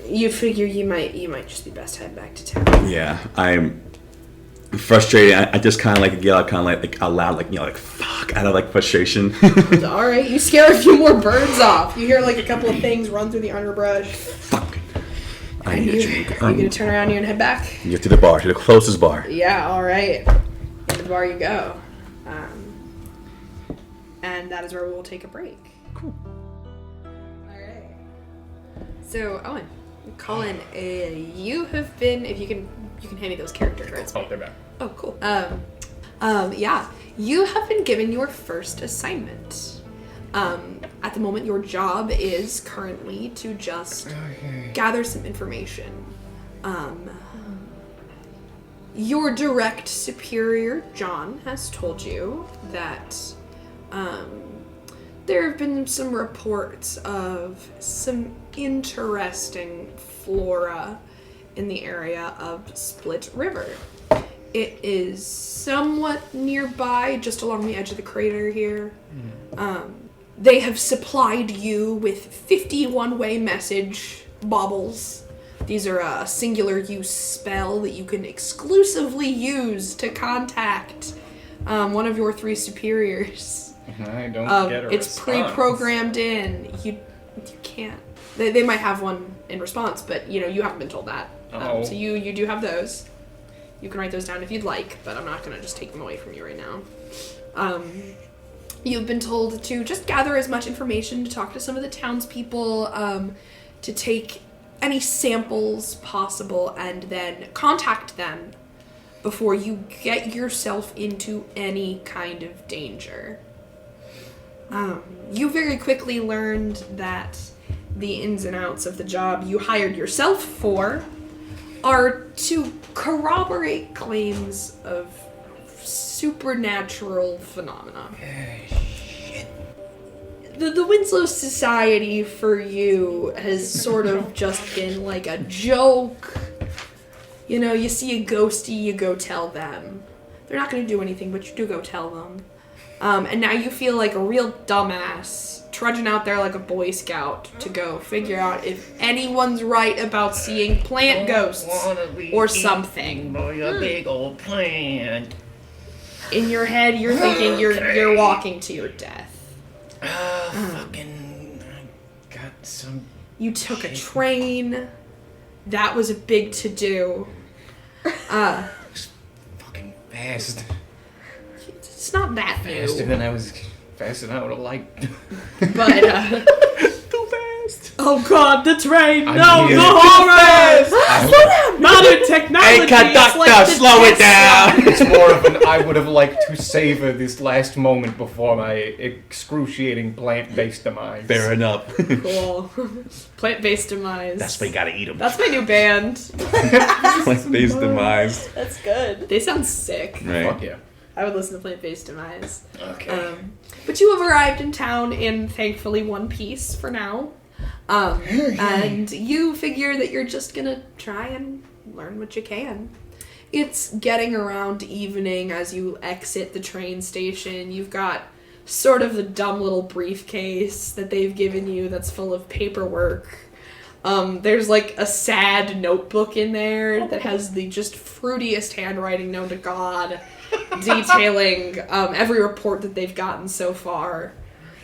You figure you might just be best heading back to town. Yeah, I'm frustrated. I just kind of like yell out, kind of like out loud, like, you know, like fuck, out of like frustration. All right, you scare a few more birds off. You hear like a couple of things run through the underbrush. Fuck. I And need you you. gonna turn around here and head back? Get to the bar, to the closest bar. Yeah, all right. To the bar you go. And that is where we will take a break. Cool. All right. So, Owen, Colin, you have been. If you can hand me those character cards. Oh, they're back. Oh, cool. Yeah, you have been given your first assignment. At the moment, your job is currently to just gather some information. Your direct superior, John, has told you that there have been some reports of some interesting flora in the area of Split River. It is somewhat nearby, just along the edge of the crater here. They have supplied you with 51-way message baubles. These are a singular use spell that you can exclusively use to contact one of your 3 superiors. I don't get a It's response. pre-programmed in. You can't. They might have one in response, but you haven't been told that. So you do have those. You can write those down if you'd like, but I'm not gonna just take them away from you right now. You've been told to just gather as much information, to talk to some of the townspeople, to take any samples possible, and then contact them before you get yourself into any kind of danger. You very quickly learned that the ins and outs of the job you hired yourself for are to corroborate claims of supernatural phenomena. The Winslowe Society for you has sort of just been like a joke. You know, you see a ghostie, you go tell them. They're not going to do anything, but you do go tell them. And now you feel like a real dumbass, trudging out there like a Boy Scout to go figure out if anyone's right about seeing plant ghosts or something. By a big old plant. In your head, you're thinking you're walking to your death. Fucking. I got some. You took a train. That was a big to-do. Fucking fast. It's not that Faster new. than I was. Faster than I would have liked. But, Too fast. oh god, the train! I'm No, here. the horrors! Modern technology! Hey, conductor, it's like the slow it Tesla. down! It's more of an I would have liked to savor this last moment before my excruciating plant-based demise. Fair enough. Cool. Plant-based demise. That's why you gotta eat them. That's my new band. Plant-based demise. That's good. They sound sick. Right. Fuck yeah. I would listen to Plant-based demise. Okay. But you have arrived in town in thankfully one piece for now. And you figure that you're just gonna try and learn what you can. It's getting around to evening as you exit the train station. You've got sort of the dumb little briefcase that they've given you that's full of paperwork. There's like a sad notebook in there that has the just fruitiest handwriting known to God, detailing every report that they've gotten so far.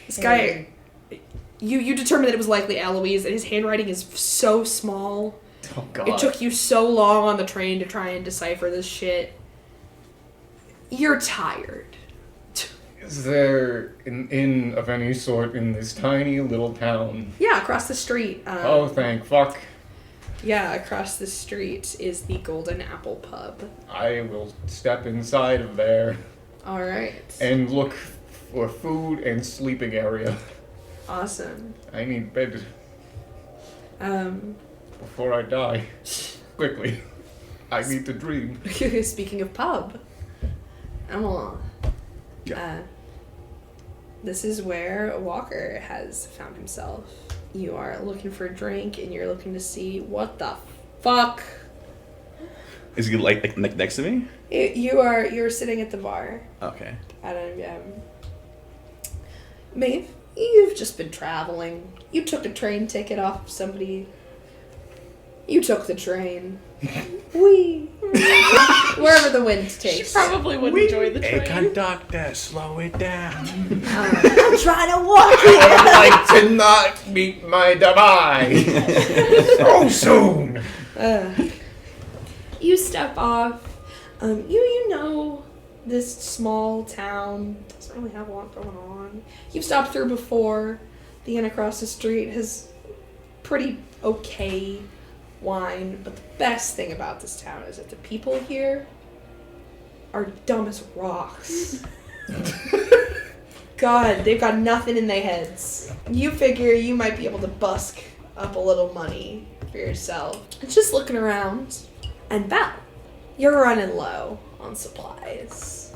This guy, you determined that it was likely Eloise, and his handwriting is so small. Oh god. It took you so long on the train to try and decipher this shit. You're tired. Is there an inn of any sort in this tiny little town? Yeah, across the street. Oh, thank fuck. Yeah, across the street is the Golden Apple Pub. I will step inside of there All right. and look for food and sleeping area. Awesome. I need bed before I die. Quickly. I need to dream. Speaking of pub, this is where Walker has found himself. You are looking for a drink, and you're looking to see what the fuck. Is he like next to me? You're sitting at the bar. Okay. Maeve, you've just been traveling. You took a train ticket off of somebody. You took the train. Wee. Wherever the wind takes. Probably would enjoy the Hey, train. conductor, slow it down. I'm trying to walk here. I'd like to not meet my demise so soon. You step off. You know this small town doesn't really have a lot going on. You've stopped through before. The inn across the street has pretty okay wine, but the best thing about this town is that the people here are dumb as rocks. God, they've got nothing in their heads. You figure you might be able to busk up a little money for yourself. It's just looking around. And Belle, you're running low on supplies.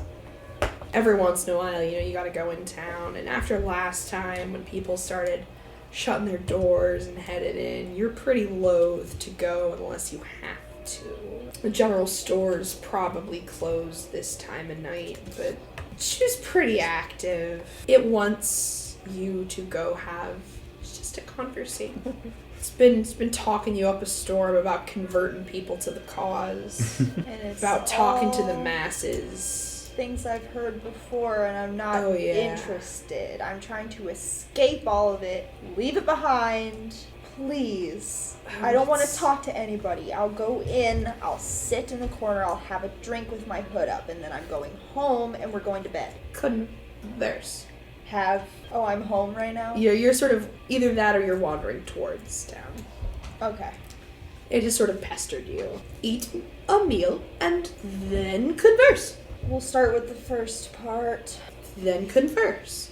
Every once in a while, you gotta go in town. And after last time, when people started shutting their doors and headed in, you're pretty loath to go unless you have to. The general stores probably closed this time of night, but she's pretty active. It wants you to go have just a conversation. It's been talking you up a storm about converting people to the cause, And it's about talking to the all masses. things I've heard before, and I'm not Oh, yeah. interested. I'm trying to escape all of it, leave it behind. Please. I don't want to talk to anybody. I'll go in, I'll sit in the corner, I'll have a drink with my hood up, and then I'm going home and we're going to bed. There's. I'm home right now? You're sort of either that or you're wandering towards town. Okay. It has sort of pestered you. Eat a meal and then converse. We'll start with the first part. Then converse.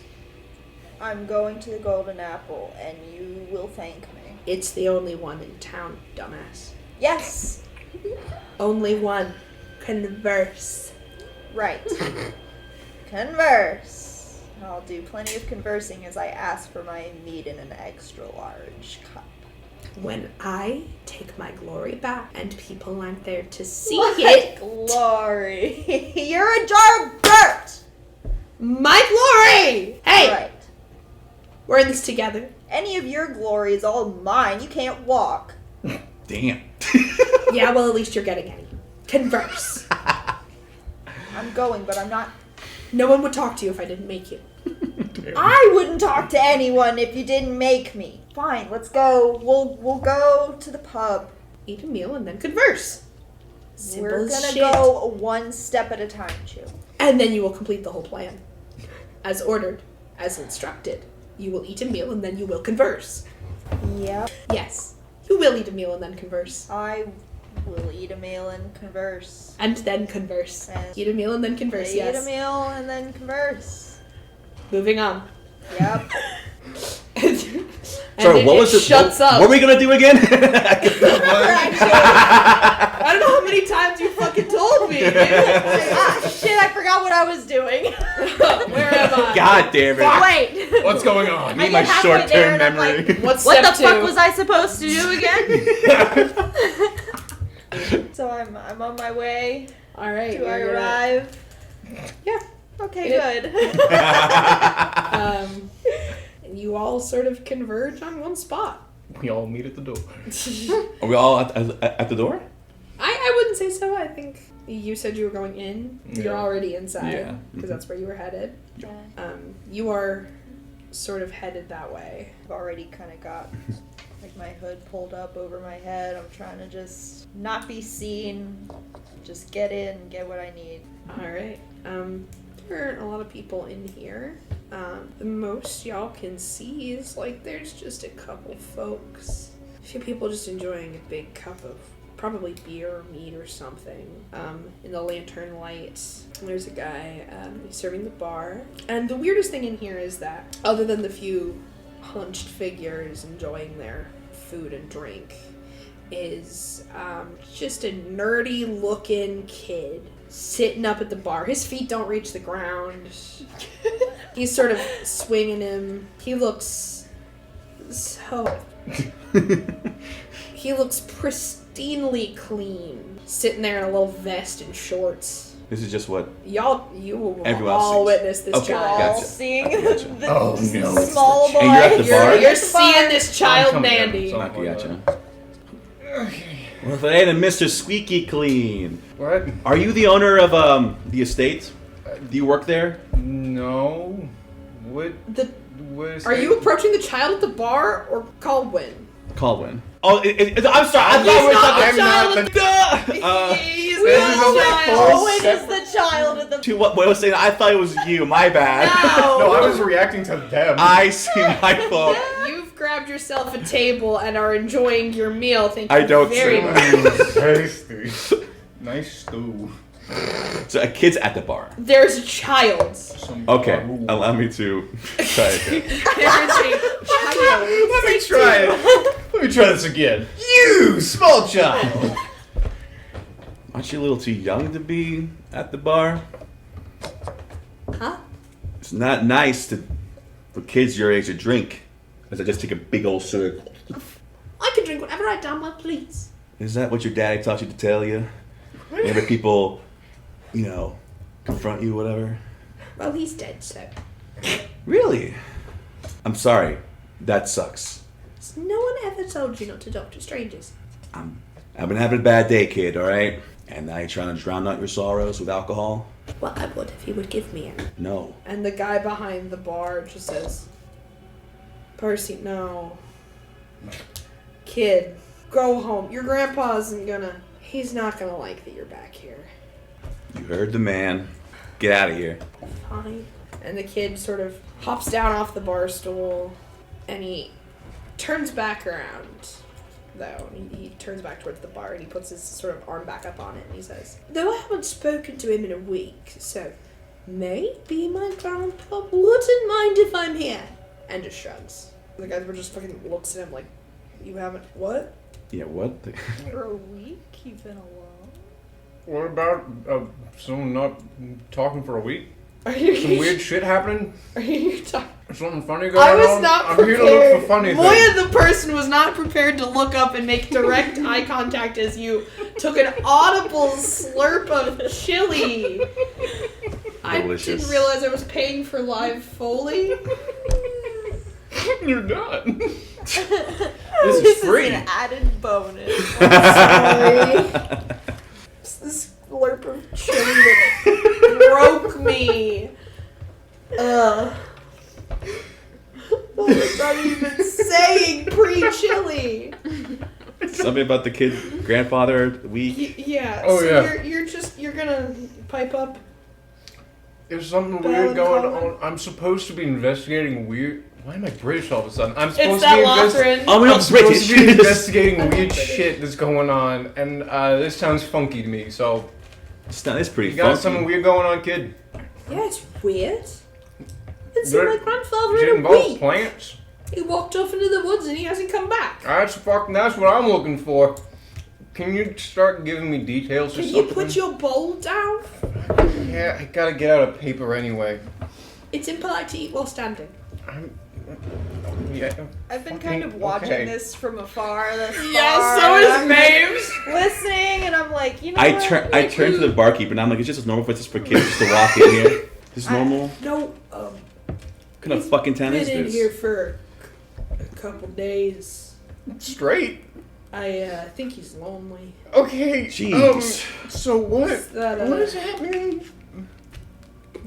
I'm going to the Golden Apple, and you will thank me. It's the only one in town, dumbass. Yes! Only one. Converse. Right. Converse. I'll do plenty of conversing as I ask for my meat in an extra large cup. When I take my glory back and people aren't there to see What it. glory? You're a jar of dirt! My glory! Hey! Right. We're in this together. Any of your glory is all mine. You can't walk. Damn. Yeah, well, at least you're getting any. Converse. I'm going, but I'm not. No one would talk to you if I didn't make you. I wouldn't talk to anyone if you didn't make me. Fine, let's go. We'll go to the pub. Eat a meal and then converse. Simple We're as gonna shit. go one step at a time, Chew. And then you will complete the whole plan. As ordered, as instructed. You will eat a meal and then you will converse. Yep. Yes, you will eat a meal and then converse. I will eat a meal and converse. And then converse. And Eat a meal and then converse, Eat yes. a meal and then converse. Moving on. Yep. Sorry, what was it? Shuts up. What were we gonna do again? I don't know how many times you fucking told me. Dude. Shit, I forgot what I was doing. Where am I? God damn it. Wait. What's going on? I need I my get halfway there short-term and I'm memory. like, What's What step the fuck two? was I supposed to do again? So I'm on my way. All right. Do I you're gonna- arrive? Yeah. Okay, good. And you all sort of converge on one spot. We all meet at the door. Are we all at the door? I wouldn't say so. I think you said you were going in. You're Yeah. already inside Yeah. because that's where you were headed. Yeah. You are sort of headed that way. I've already kind of got like my hood pulled up over my head. I'm trying to just not be seen. Just get in and get what I need. All right. There aren't a lot of people in here. The most y'all can see is like there's just a couple folks. A few people just enjoying a big cup of probably beer or meat or something. In the lantern light, there's a guy serving the bar. And the weirdest thing in here is that, other than the few hunched figures enjoying their food and drink, is just a nerdy looking kid sitting up at the bar. His feet don't reach the ground. He's sort of swinging him. He looks so... He looks pristinely clean. Sitting there in a little vest and shorts. This is just what You will Everyone all sees. witness this Okay, child. All gotcha. seeing Gotcha. the Oh, no, it's small the boy. And you're at the bar? You're seeing this child coming in, Mandy. so- Okay, gotcha. Well, if it ain't a Mr. Squeaky Clean. What? Are you the owner of the estate? Do you work there? No. What? What Are you approaching the child at the bar or Caldwin? Caldwin. Oh, I'm sorry. I thought we were not talking. the child. He's This not is the a child. full Owen is separate- the child of the. To what I was saying, I thought it was you. My bad. No, I was reacting to them. I see my fault. You've grabbed yourself a table and are enjoying your meal. Thank you I don't very see much. Tasty. Nice stew. So a kid's at the bar. There's a child. Some Okay, baroo. allow me to try again. There's a child. Let me try it. Let me try this again. You, small child. Aren't you a little too young to be at the bar? Huh? It's not nice for kids your age to drink. As I just take a big old swig. I can drink whatever I damn well please. Is that what your daddy taught you to tell you? Whenever people, confront you, whatever. Well, he's dead, so. Really? I'm sorry. That sucks. No one ever told you not to talk to strangers. I've been having a bad day, kid, alright? And now you're trying to drown out your sorrows with alcohol? Well, I would if he would give me any. No. And the guy behind the bar just says, Percy, no. Kid, go home. Your grandpa isn't gonna... He's not gonna like that you're back here. You heard the man. Get out of here. Fine. And the kid sort of hops down off the bar stool and he turns back around, though. He turns back towards the bar and he puts his sort of arm back up on it and he says, though I haven't spoken to him in a week, so maybe my grandpa wouldn't mind if I'm here. And just shrugs. The guy just fucking looks at him like, you haven't, what? Yeah, what? For a week? keeping along. What about someone not talking for a week? Are you Some weird shit happening? Are you talking? Something funny going on? I was not I'm prepared. here to look for funny Moya, things. the person, was not prepared to look up and make direct eye contact as you took an audible slurp of chili. I Delicious. didn't realize I was paying for live Foley. You're done. This is free. an added bonus. Sorry. It's this slurp of chili that broke me. What was I even saying pre-chili? Something about the kid grandfather week. Yeah. Oh, so yeah. you're gonna pipe up. There's something Bell weird and going Colin? on. I'm supposed to be investigating weird. Why am I British all of a sudden? I'm supposed It's to be that Lothran. Oh, we're I'm not supposed British. to be investigating weird shit that's going on, and this sounds funky to me. So It's pretty you got funky. something weird going on, kid? Yeah, it's weird. I've Did my it- grandfather Shit in a involves week. plants. He walked off into the woods and he hasn't come back. That's what I'm looking for. Can you start giving me details or Can you something? put your bowl down? Yeah, I gotta get out of paper anyway. It's impolite to eat while standing. Yeah. I've been kind of watching Okay. this from afar. Thus Yeah, far, so and is I'm Maves. listening, and I'm like, you know, I what? turn to the barkeep and I'm like, it's just normal for this for kids just to walk in here. This is normal. No, What kind of fucking town is been in this? here for a couple days. Straight. I think he's lonely. Okay. Jeez. So what? Is that, What is happening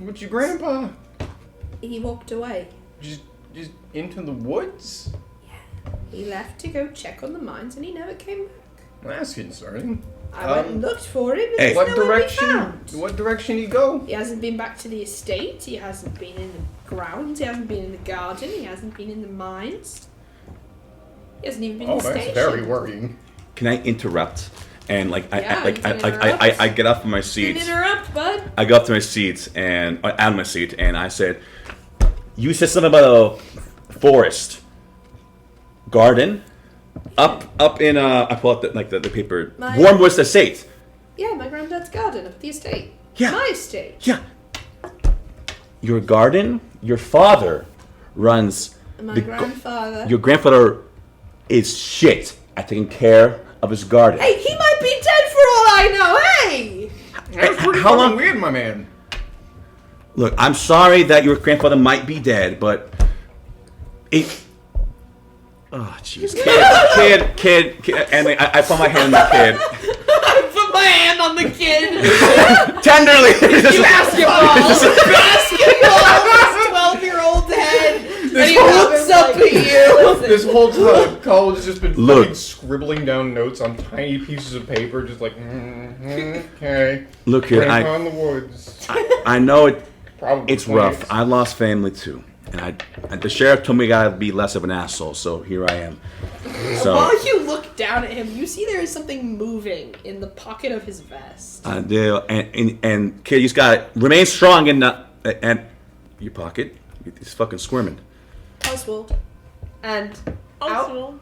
with your grandpa? He walked away. Just into the woods? He left to go check on the mines and he never came back. That's concerning. I went and looked for him and Hey. he's What nowhere to be direction? found. What direction he go? He hasn't been back to the estate, he hasn't been in the grounds, he hasn't been in the garden, he hasn't been in the mines. He hasn't even been in the station. worrying. Can I interrupt? And like Yeah, I you can interrupt. I get up from my You seat. can interrupt, bud. I go up to my seat and out of my seat and I said, "You said something about a forest, garden, up in I pull out the paper. My- Wormwood's estate. Yeah, my granddad's garden up at the estate. Yeah. My estate. Yeah. Your garden. Your father runs. My the grandfather. Your grandfather is shit at taking care of his garden. Hey, he might be dead for all I know. Hey. That's pretty How long- fucking weird, my man. Look, I'm sorry that your grandfather might be dead, but it. Oh, jeez, kid, and I put my hand on the kid I put my hand on the kid. tenderly. You basketball. His 12-year-old head. And he looks up at you. This whole time, Colin's just been Look. fucking scribbling down notes on tiny pieces of paper, just like, okay. Look, kid, Grandpa in the woods. I know it. Probably It's rough. I lost family too, and the sheriff told me I gotta be less of an asshole. So here I am. So While you look down at him, you see there is something moving in the pocket of his vest. I do, and kid, you just gotta remain strong in your pocket. He's fucking squirming. Oswald. And out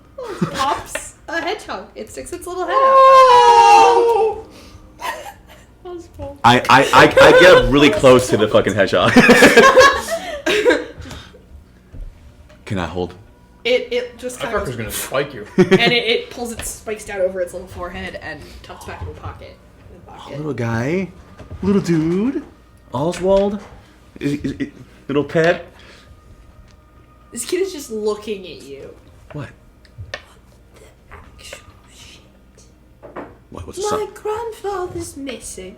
pops a hedgehog. It sticks its little head out. I get up really close to the fucking hedgehog. Can I hold? It just I kind thought of it was gonna spike you. and it pulls its spikes down over its little forehead and tucks back in the pocket. Little guy, little dude, Oswald, little pet. This kid is just looking at you. What? Actual shit. What's My up? grandfather's missing.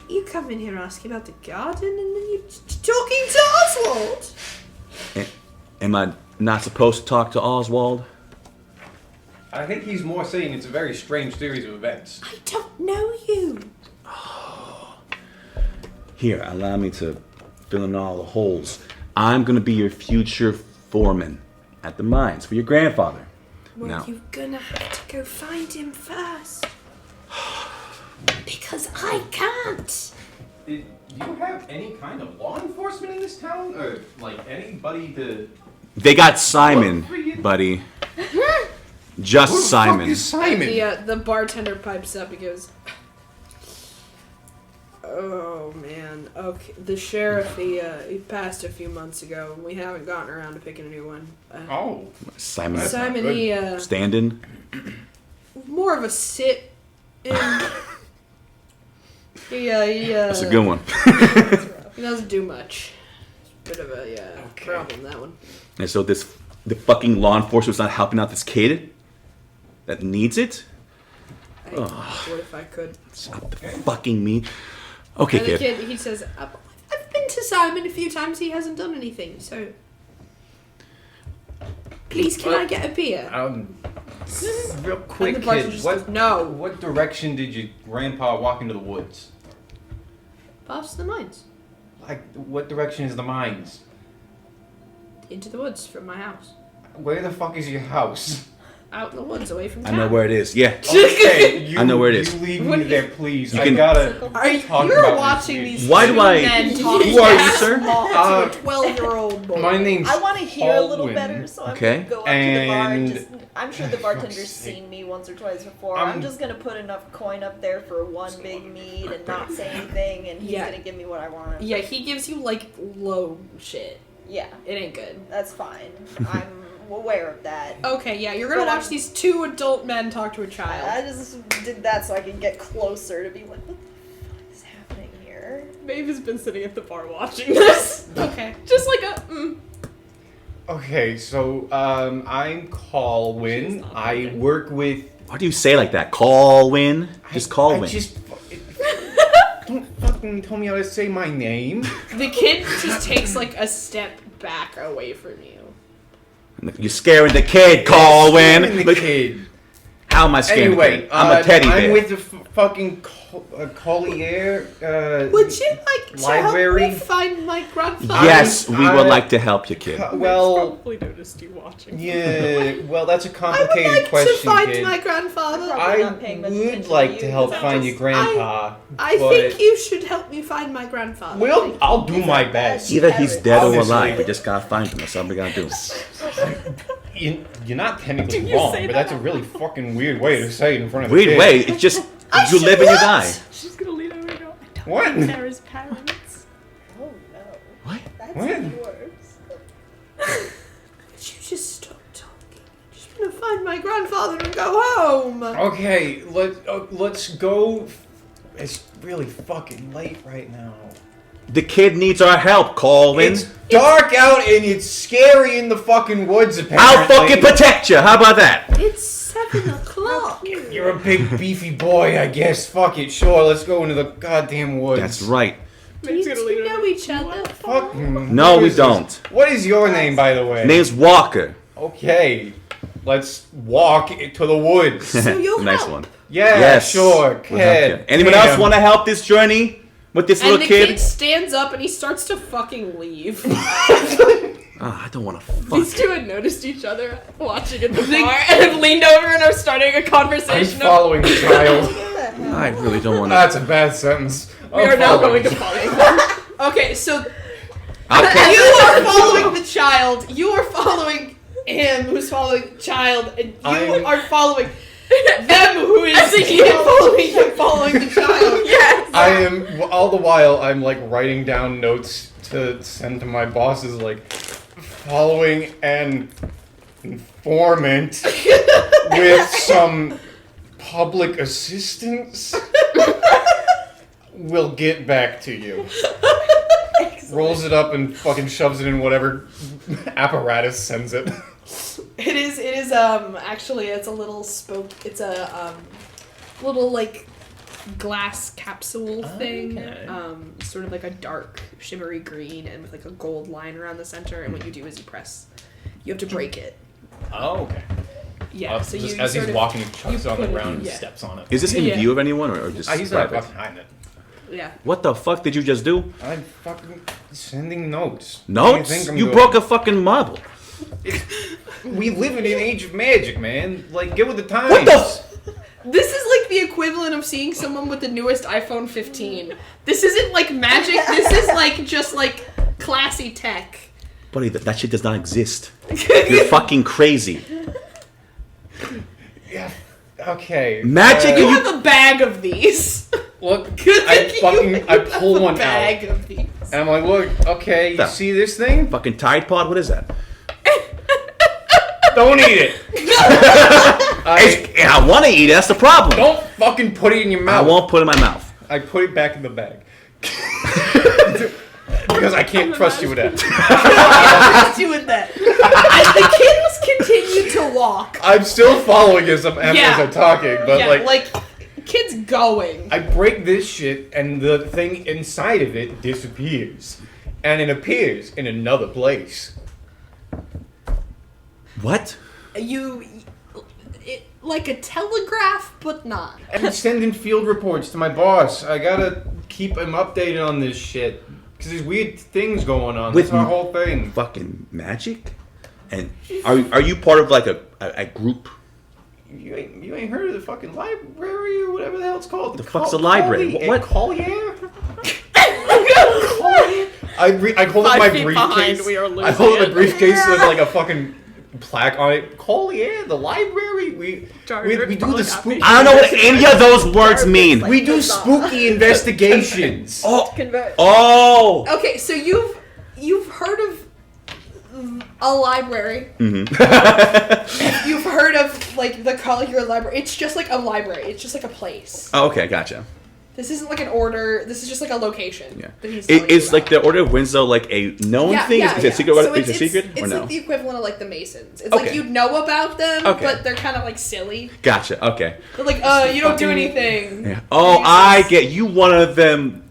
You come in here asking about the garden and then you're talking to Oswald. Am I not supposed to talk to Oswald? I think he's more saying it's a very strange series of events. I don't know you. Here, allow me to fill in all the holes. I'm gonna be your future foreman at the mines for your grandfather. Well, Now- you're gonna have to go find him first. Because I can't. Do you have any kind of law enforcement in this town? Or, like, anybody to... They got Simon, What for you? buddy. Just Who the Simon. fuck is Simon? The bartender pipes up. He goes, "Oh man, okay. The sheriff he passed a few months ago, and we haven't gotten around to picking a new one. Oh. Simon. That's not Simon, good. he Standing. more of a sit in. he That's a good one. he doesn't do much. Bit of a problem, that one. And so the fucking law enforcement's not helping out this kid that needs it? I would if I could. Stop the fucking me. Okay, And the kid. kid, he says, I've been to Simon a few times. He hasn't done anything, so please, can I get a beer? Real And quick, the bartender kid. just What? goes, no. What direction did your grandpa walk into the woods? Past the mines. Like, what direction is the mines? Into the woods from my house. Where the fuck is your house? Out in the woods, away from I town. know where it is. Yeah. Okay, I know where it is. You leave What me do there, please. You I can- gotta. Are you, talk you're about watching these these Why two do I- men talking Who are you, to sir? to a 12-year-old boy. My name's I want to hear a little Holden. better, so I'm Okay. gonna go up to the bar and And- just. I'm sure the bartender's fuck's sake. seen me once or twice before. I'm- I'm just gonna put enough coin up there for one big mead and not say anything, and he's Yeah. gonna give me what I want. Yeah, he gives you, like, low shit. Yeah, It ain't good. that's fine. I'm aware of that. Okay, yeah, you're gonna But watch I'm- these two adult men talk to a I child. just did that so I could get closer to be like, what the fuck is happening here? Maeve has been sitting at the bar watching this. Okay. Just like a, Okay, so I'm Colwyn. She's not I moving. work with. Why do you say like that? Call win? Just call I win. just don't fucking tell me how to say my name. The kid just takes, like, a step back away from you. You're scaring the kid, Call Scaring win. the Look, kid. how am I scaring the Anyway, kid? I'm a teddy bear. I'm with the fucking Collier. Would you like to Library? help me find my grandfather? Yes, we would I- like to help you, kid. Well, Probably noticed you watching. yeah. Well, that's a I would complicated like question, to find kid. my grandfather. Probably I not paying much attention would to like you, to help 'cause I'm find just- your grandpa. I but think you should help me find my grandfather. Well, I'll do my best. Either he's dead or Obviously. alive. We just gotta find him. That's all we gotta do. You're not technically Did you wrong, say but that that's a really fucking weird way to say it in front of the Weird kid. way. It's just I you should live and you what? die. She's gonna lean over and go, I don't What? think they're his parents. Oh no. What? That's What? even worse. Could you just stop talking? I just want to find my grandfather and go home. Okay, let's go. It's really fucking late right now. The kid needs our help, Colwyn. It's dark out and it's scary in the fucking woods. Apparently, I'll fucking protect you. How about that? It's 7 o'clock. You're a big beefy boy, I guess. Fuck it, sure. Let's go into the goddamn woods. That's right. Do you two know each other? Fuck. No, what we is this? don't. What is your name, by the way? Name's Walker. Okay, let's walk to the woods. So you'll nice help. one. Yeah, Yes. sure. We'll help you. Kid. Anyone Damn. else want to help this journey with this And little the kid kid? stands up and he starts to fucking leave. I don't want to These fuck. two had noticed each other watching at the bar and have leaned over and are starting a I'm conversation. following the child. I really don't want to. That's a bad sentence. We are now going to follow. Okay, so Okay. you are following the child. You are following him, who's following the child, and you I'm- are following them, who is following him, following the child. Yes. I am all the while I'm like writing down notes to send to my bosses, like following an informant with some public assistance. We'll get back to you. Rolls it up and fucking shoves it in whatever apparatus sends it. It is actually it's a little it's a little like glass capsule thing. Sort of like a dark shimmery green and with like a gold line around the center, and what you do is you have to break it. Oh, okay. Yeah, so just you as sort he's of- walking, he chucks you it on the put it- ground and yeah. steps on it. Is this in Yeah. view of anyone or just He's not private? behind it. Yeah. What the fuck did you just do? I'm fucking sending notes. What do Notes? think I'm You doing? broke a fucking marble. We live in an age of magic, man. Like, get with the times. What the? This is like the equivalent of seeing someone with the newest iPhone 15. This isn't like magic. This is like just like classy tech. Buddy, that shit does not exist. You're fucking crazy. Okay. Magic You and have a bag of these. Look, I pull one Bag out. of these. And I'm like, look, okay, you Stop. see this thing? fucking Tide Pod. What is that? Don't eat it. I want to eat it. That's the problem. Don't fucking put it in your I mouth. won't put it in my mouth. I put it back in the bag. Because I can't trust you with that. Let's do with that. As the kids continue to walk. I'm still following as I'm talking, but Yeah, like kids going. I break this shit and the thing inside of it disappears. And it appears in another place. What? Like a telegraph, but not. I'm sending field reports to my boss. I gotta keep him updated on this shit. Because there's weird things going on. With That's our whole thing. Fucking magic? And are you part of like a group? You ain't heard of the fucking library or whatever the hell it's called? The fuck's a library? What? Collier? I hold up my 5 feet briefcase. behind, we are I hold up losing my briefcase with like a fucking plaque on it. Collier, the library. We do the spooky. I don't know what any of those words mean. We do spooky investigations. Oh. Okay, so you've heard of a library. Mm-hmm. You've heard of like the Collier Library. It's just like a library. It's just like a place. Oh, okay, gotcha. This isn't like an order. This is just like a location. Yeah. That he's telling Is you like about. the Order of Winslowe like a known thing? Is it a secret? So Is it a secret it's or no? like the equivalent of like the Masons. It's Okay. like you'd know about them, Okay. but they're kind of like silly. Gotcha. Okay. They're like, you don't do anything. Yeah. Oh, I get you. One of them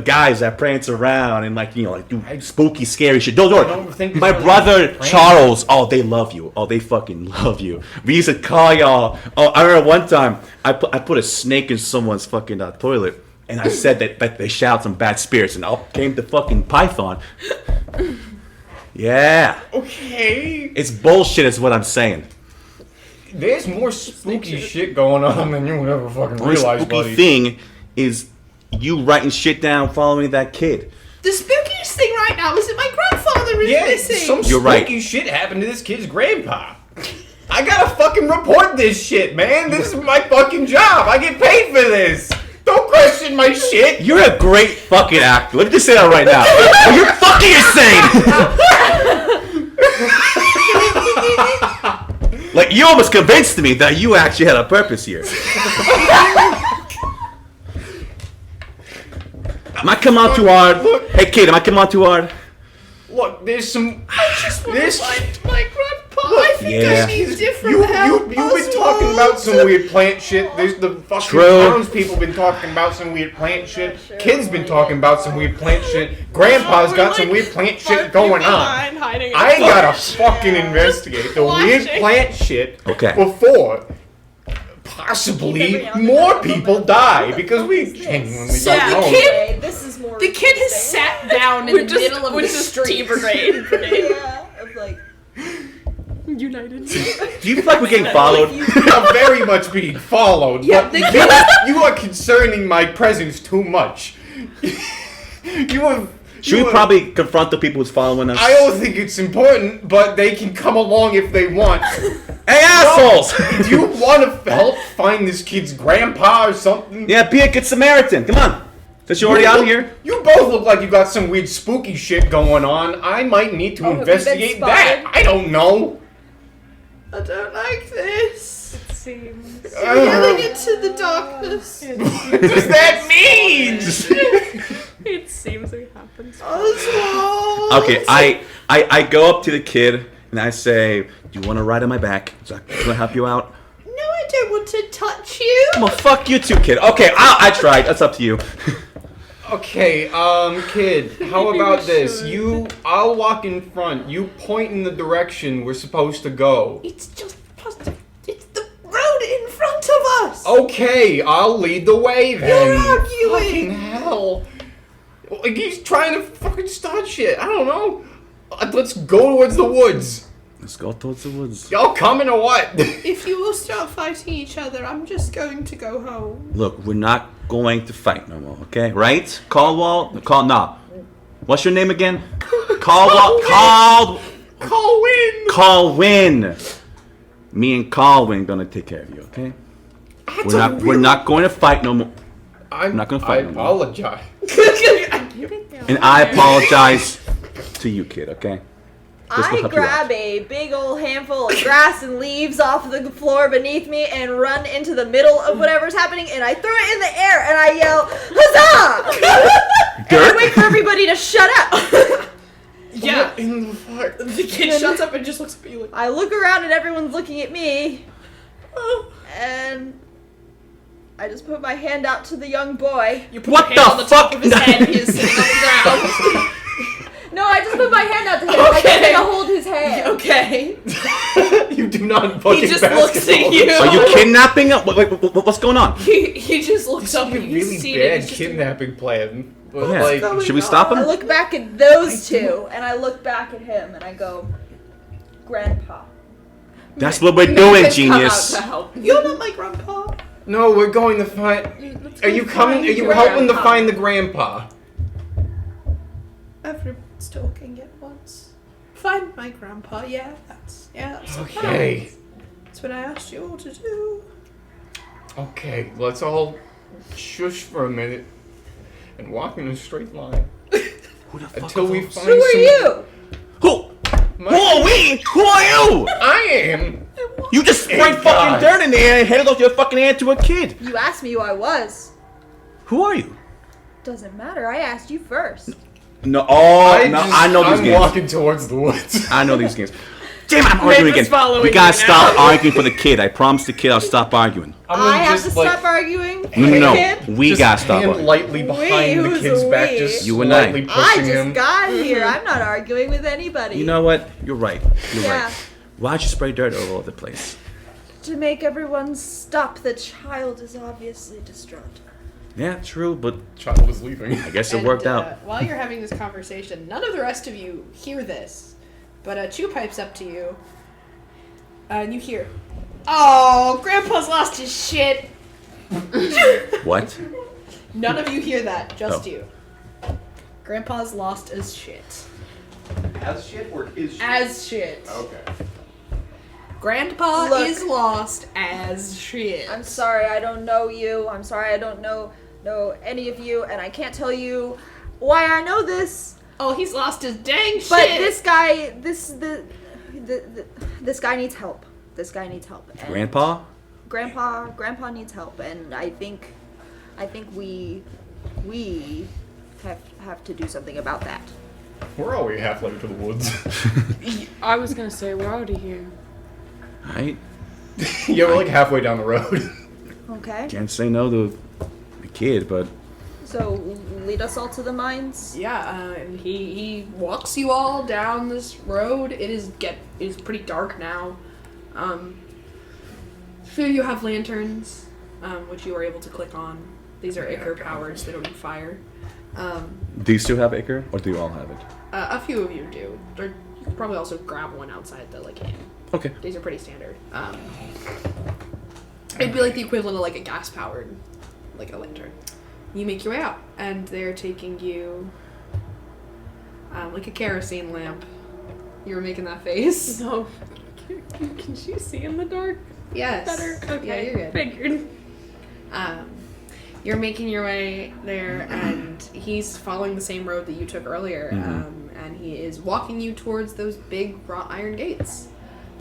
guys that prance around and like do spooky, scary shit. Don't don't think My there's really brother prance. Charles. Oh, they love you. Oh, they fucking love you. We used to call y'all. Oh, I remember one time I put a snake in someone's fucking toilet. And I said that they shout some bad spirits, and out came the fucking python. Yeah. Okay. It's bullshit is what I'm saying. There's more spooky shit going on than you would ever fucking The only realize, spooky buddy. thing is you writing shit down following that kid. The spookiest thing right now is that my grandfather is Yeah, missing. some You're spooky right. shit happened to this kid's grandpa. I gotta fucking report this shit, man. This is my fucking job. I get paid for this. Don't question my shit. You're a great fucking actor. Let me just say that right now. You're fucking insane. Like you almost convinced me that you actually had a purpose here. Am I coming on too hard? Look. Hey kid, am I coming on too hard? Look, there's some. This. my grandpa. I think Yeah. I need different help. You've been talking about some weird plant shit. There's the fucking True. townspeople been talking about some weird plant shit. Kids been talking about some weird plant shit. Grandpa's got some weird plant shit going on. I gotta fucking investigate the weird plant shit Okay. before possibly more people die because we genuinely So don't the know. kid- Okay, this is more. The kid has sat down in the middle of the street. Yeah, of like. United. Do you feel like we're getting followed? I'm very much being followed, Yeah, but the kid- you are concerning my presence too much. Should we probably confront the people who's following us? I don't think it's important, but they can come along if they want. Hey assholes! Do you want to help find this kid's grandpa or something? Yeah, be a good Samaritan. Come on. Since you're already out here. You both look like you got some weird spooky shit going on. I might need to have you been investigate that. spotted? I don't know. I don't like this. It seems. Getting into the darkness. What does that mean? It seems like it happens. Oswald. Okay, I go up to the kid and I say, "Do you want to ride on my back? Can I help you out?" No, I don't want to touch you. Well, fuck you too, kid. Okay, I tried. That's up to you. Okay, kid, how about this? I'll walk in front. You point in the direction we're supposed to go. It's just it's the road in front of us. Okay, I'll lead the way then. You're arguing. Fucking hell. Like he's trying to fucking start shit. I don't know. Let's go towards the woods. Let's go towards the woods. Y'all coming or what? If you will start fighting each other, I'm just going to go home. Look, we're not going to fight no more, okay? Right? Nah. What's your name again? Colwyn. Colwyn. Me and Colwyn gonna take care of you, okay? We're not going to fight no more. I'm not gonna fight I no more. apologize. And I apologize to you, kid. Okay. This will I help you grab out. a big old handful of grass and leaves off the floor beneath me and run into the middle of whatever's happening, and I throw it in the air and I yell, "Huzzah!" And I wait for everybody to shut up. Yeah. What in the fuck? The kid shuts up and just looks at you like, I look around and everyone's looking at me, and I just put my hand out to the young boy. you put What your hand the on the top fuck? of his head, he is sitting on the ground. No, I just put my hand out to him. I just Okay. to hold his hand. Okay. You do not fucking He just looks at basketball. you. Are you kidnapping him? What's going on? He just looks This up is a and you really see it. bad It's just kidnapping plan. But Yeah. like, Should we stop I him? look back at those two, and I look back at him, and I go, Grandpa. That's what we're Meg doing, has come out genius. to help. You're not my grandpa. no, we're going to find. Are you coming? Are you your helping to grandpa. find the grandpa? Everyone's talking at once. Find my grandpa. Yeah, that's Okay. That's what I asked you all to do. Okay, let's all shush for a minute and walk in a straight line Who the fuck until are we those? find Who are some. you? Who? Who are we? Who are you? I am. You just sprayed Hey, fucking guys. dirt in the air and handed off your fucking hand to a kid. You asked me who I was. Who are you? Doesn't matter. I asked you first. No, I know these I'm games. walking towards the woods. I know these games. Damn, I'm arguing was again. following We gotta you stop now. arguing for the kid. I promised the kid I'll stop arguing. I'm gonna I have just, to like, stop arguing. No, Kid? we just gotta stop hand arguing. lightly behind the who's kid's back, we? just You and I. slightly I pushing just him. got here. I'm not arguing with anybody. You know what? You're right. You're Yeah. right. Why'd you spray dirt all over the place? To make everyone stop, the child is obviously distraught. Yeah, true, but Child was leaving. I guess it And, worked out. While you're having this conversation, none of the rest of you hear this, but Chew pipes up to you, and you hear, "Oh, Grandpa's lost his shit." What? None of you hear that, just Oh. you. Grandpa's lost his shit. As shit or is As shit. Okay. Grandpa Look. is lost as shit. I'm sorry, I don't know you. I'm sorry, I don't know any of you, and I can't tell you why I know this. Oh, he's lost his dang shit. But this guy, this guy needs help. This guy needs help. And Grandpa? Grandpa needs help, and I think we have to do something about that. We're already halfway to the woods. I was gonna say we're already here. I Yeah, we're like halfway down the road. Okay. can't say no to the kid, but So lead us all to the mines. Yeah, and he walks you all down this road. It is pretty dark now. Few of you have lanterns, which you are able to click on. These are Icar powered, so they don't need fire. do you still have Icar, or do you all have it? A few of you do. Or you could probably also grab one outside the inn. Okay. These are pretty standard. It'd be like the equivalent of like a gas powered, like a lantern. You make your way out, and they're taking you like a kerosene lamp. You were making that face. No. Can you see in the dark Yes. better? Okay. Yeah, you're good. Figured. You're making your way there, and he's following the same road that you took earlier, and he is walking you towards those big wrought iron gates.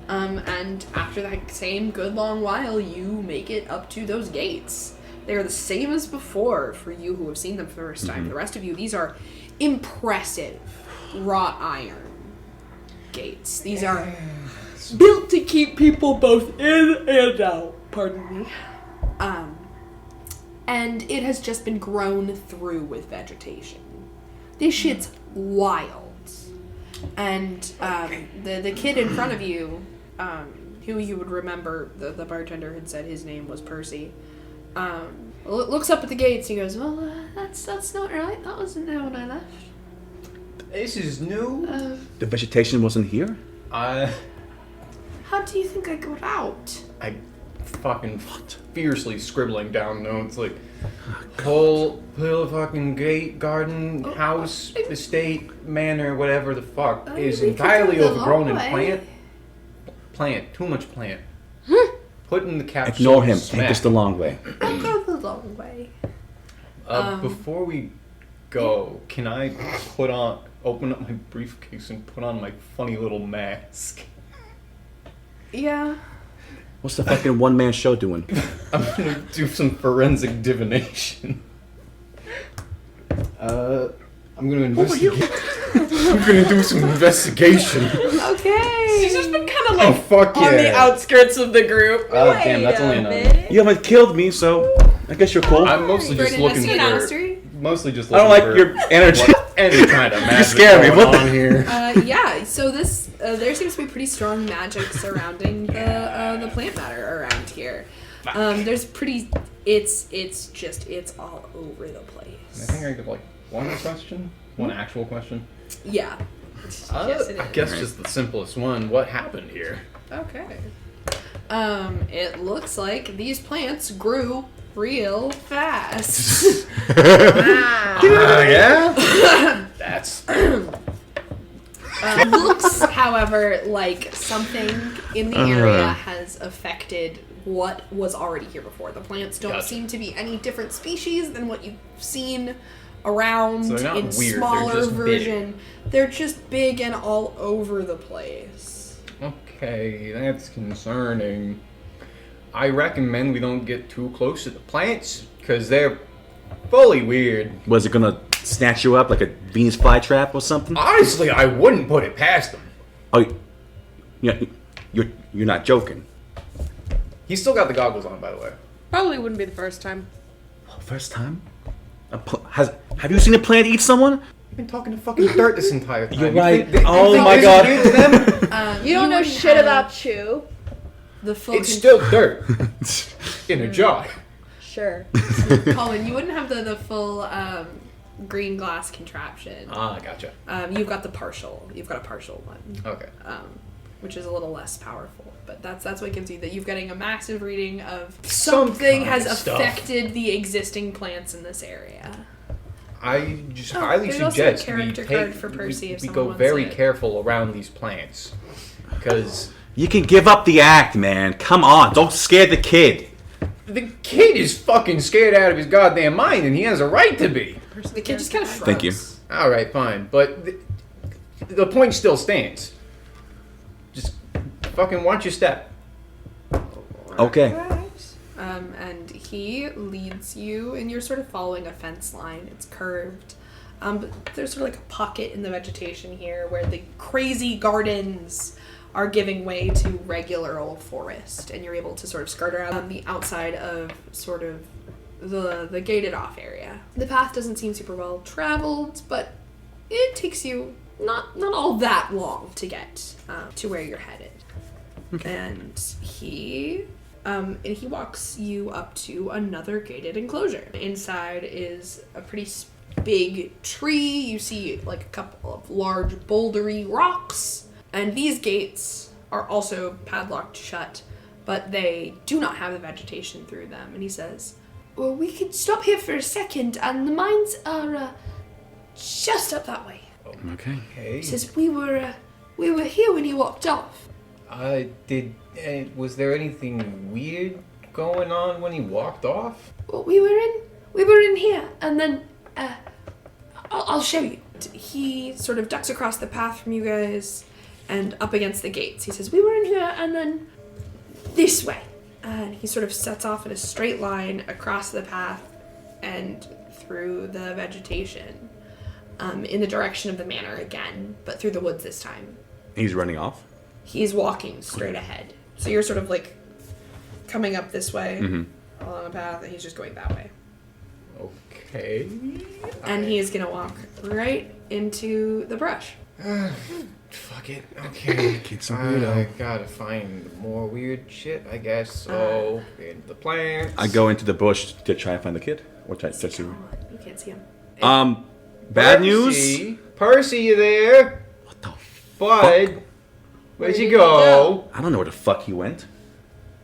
And after that same good long while, you make it up to those gates. They are the same as before for you who have seen them for the first time. The rest of you, these are impressive wrought iron gates. These are built to keep people both in and out. Pardon me. And it has just been grown through with vegetation. This shit's wild. And the kid in front of you, who you would remember, the bartender had said his name was Percy, looks up at the gates. He goes, "Well, that's not right. That wasn't there when I left." This is new. The vegetation wasn't here? How do you think I got out? I fucking fiercely scribbling down notes like whole fucking gate, garden, house, estate, manor, whatever the fuck is we could entirely go the overgrown long in way. plant. Too much plant. putting the capsule. Ignore him. smack. Take this the long way. I'll go the long way. Before we go, can I open up my briefcase and put on my funny little mask? Yeah. What's the fucking one-man show doing? I'm gonna do some forensic divination. I'm gonna investigate. I'm gonna do some investigation. Okay. She's just been kind of Oh like fuck yeah! on the outskirts of the group. Oh, damn, that's only a 9. You haven't killed me, so I guess you're cool. I'm mostly For just an looking investigation for. mystery? Mostly just. I don't Looking like for your energy. any kind of magic scare me. going What the- on here. Yeah. So this there seems to be pretty strong magic surrounding the plant matter around here. There's pretty. It's all over the I place. think I could like one question, one actual question. Yeah. Yes, it I is. guess just the simplest one. What happened here? Okay. It looks like these plants grew real fast. Yeah. That's Looks, however, like something in the area has affected what was already here before. The plants don't Gotcha. seem to be any different species than what you've seen around So they're not in weird, they're smaller just big. version. They're just big and all over the place. okay. That's concerning. I recommend we don't get too close to the plants because they're fully weird. Was it gonna snatch you up like a Venus flytrap or something? Honestly, I wouldn't put it past them. Oh, you're not joking. He's still got the goggles on, by the way. Probably wouldn't be the first time. Oh, first time? Have you seen a plant eat someone? I've been talking to fucking dirt this entire time. You're You right. think Oh this my is God. weird to them? You don't know wouldn't shit have about chew. the full. It's still dirt in a jar. Sure. Colin, you wouldn't have the full green glass contraption. Ah, gotcha. You've got the partial. You've got a partial one. Okay. Which is a little less powerful, but that's what gives you that. You've getting a massive reading of Some something kind has of stuff. affected the existing plants in this area. I just highly there's also a suggest we character take card for Percy we if someone go wants very it. careful around these plants because You can give up the act, man. Come on, don't scare the kid. the kid is fucking scared out of his goddamn mind, and he has a right to be. The kid just kind of shrugs. Thank you. All right, fine, but the point still stands. Just fucking watch your step. Okay. And he leads you, and you're sort of following a fence line. It's curved. But there's sort of like a pocket in the vegetation here where the crazy gardens are giving way to regular old forest, and you're able to sort of skirt around on the outside of sort of the gated off area. The path doesn't seem super well traveled, but it takes you not all that long to get to where you're headed. And he walks you up to another gated enclosure. Inside is a pretty big tree. You see like a couple of large bouldery rocks. And these gates are also padlocked shut, but they do not have the vegetation through them. And he says, well, we could stop here for a second, and the mines are just up that way. Okay. He says, we were here when he walked off. Was there anything weird going on when he walked off? Well, we were in here, and then I'll show you. He sort of ducks across the path from you guys and up against the gates. He says, we were in here, and then this way. And he sort of sets off in a straight line across the path and through the vegetation in the direction of the manor again, but through the woods this time. He's running off. He's walking straight ahead. So you're sort of like coming up this way along a path, and he's just going that way. Okay. And he is going to walk right into the brush. Fuck it. Okay. Kid's a I weirdo. gotta find more weird shit, I guess. So, in the plants. I go into the bush to try and find the kid. Or try to see. You can't see him. Bad news. Percy, you there? What the? Bud, where'd you did go? I don't know where the fuck he went.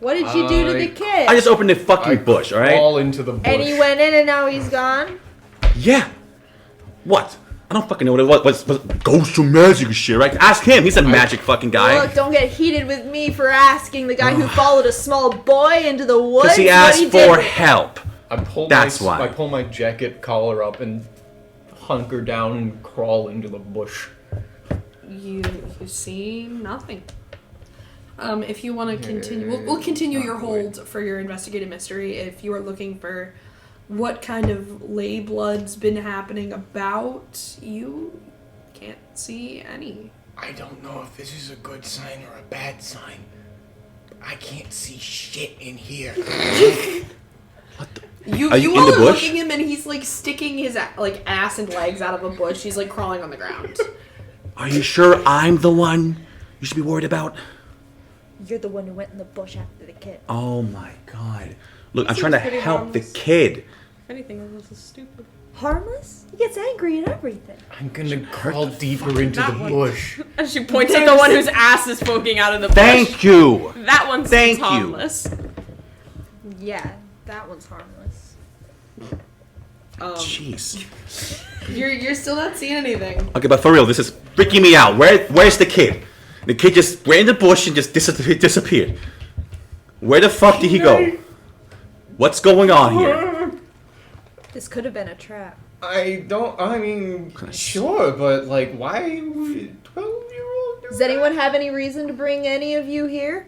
What did you do to the kid? I just opened the fucking bush. All right. All into the bush. And he went in and now he's gone? Yeah. What? I don't fucking know what it was. What ghost or magic shit, right? Ask him. He's a magic fucking guy. Look, don't get heated with me for asking the guy who followed a small boy into the woods. Because he what asked he for did. help. That's why. I pull my jacket collar up and hunker down and crawl into the bush. You see nothing. If you want to continue, we'll continue your hold for your investigative mystery. If you are looking for what kind of lay blood's been happening about, you can't see any. I don't know if this is a good sign or a bad sign. I can't see shit in here. You Are you in all the are bush? looking at him, and he's like sticking his like ass and legs out of a bush. He's like crawling on the ground. Are you sure I'm the one you should be worried about? You're the one who went in the bush after the kid. Oh my god. Look, I'm trying to pretty help the harmless. kid. If anything, this is stupid. Harmless? He gets angry at everything. I'm gonna crawl deeper into the bush. And she points at the one whose ass is poking out of the bush. Thank you. That one's Thank you. harmless. Yeah, that one's harmless. Jeez. You're still not seeing anything. Okay, but for real, this is freaking me out. Where's the kid? The kid just went in the bush and just disappeared. Where the fuck did he go? What's going on here? This could have been a trap. I mean, sure, but like, why would 12-year-old do Does anyone have any reason to bring any of you here?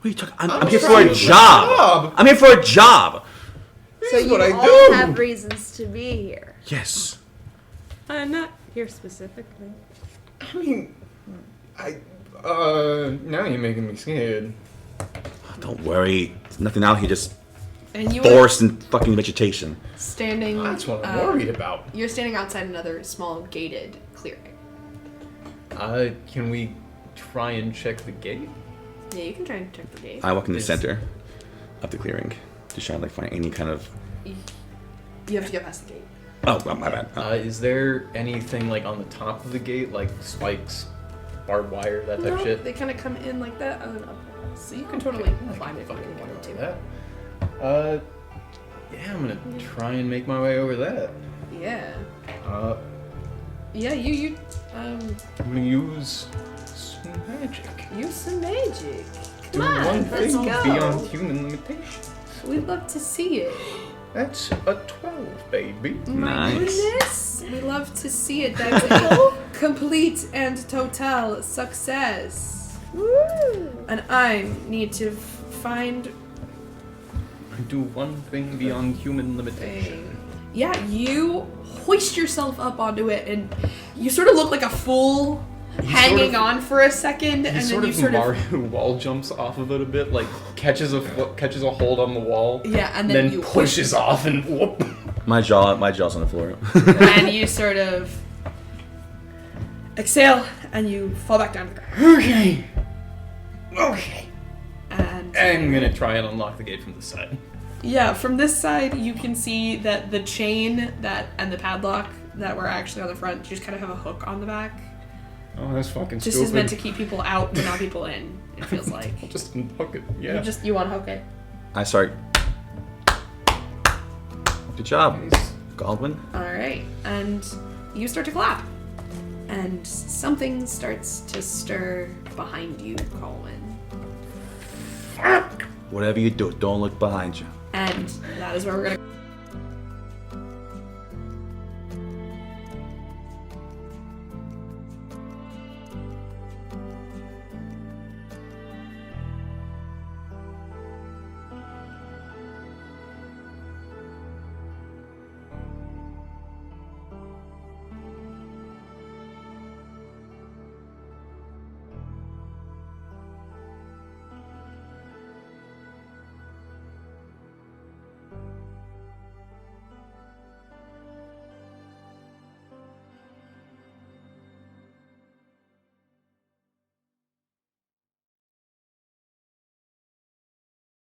What are you talking? I'm here for trying a to job. I'm here for a job. So is you what I all do. have reasons to be here. Yes. Not here specifically. I mean, now you're making me scared. Don't worry. There's nothing out here. Just And you forest and fucking vegetation. standing. That's what I'm worried about. You're standing outside another small gated clearing. Can we try and check the gate? Yeah, you can try and check the gate. I walk in the Is- center of the clearing to try and like find any kind of. You have to get past the gate. Oh, well, my bad. Is there anything like on the top of the gate, like spikes, barbed wire, that type No, shit? they kind of come in like that and up. So you can totally climb it if you Fucking wanted over to. that. Yeah, I'm gonna try and make my way over that. Yeah. Yeah, You I'm gonna use some magic. use some magic. Do Come on, one let's thing go. beyond human limitation. We'd love to see it. That's a 12, baby. My Nice. goodness, we love to see it. That's a complete and total success. And I need to find Do one thing beyond human limitation. Yeah, you hoist yourself up onto it, and you sort of look like a fool hanging on for a second, and then you sort of Mario wall jumps off of it a bit, like catches a hold on the wall. yeah, and then you pushes off and whoop. My jaw's on the floor. and you sort of exhale, and you fall back down to the ground. Okay. And I'm gonna try and unlock the gate from the side. yeah, from this side, you can see that the chain and the padlock that were actually on the front just kind of have a hook on the back. Oh, that's fucking Just stupid. is meant to keep people out, but not people in. It feels like I'll just unhook it. Yeah. you want to hook it. I start. Good job, Baldwin. All right, and you start to clap, and something starts to stir behind you, Colin. Whatever you do, don't look behind you. And that is where we're gonna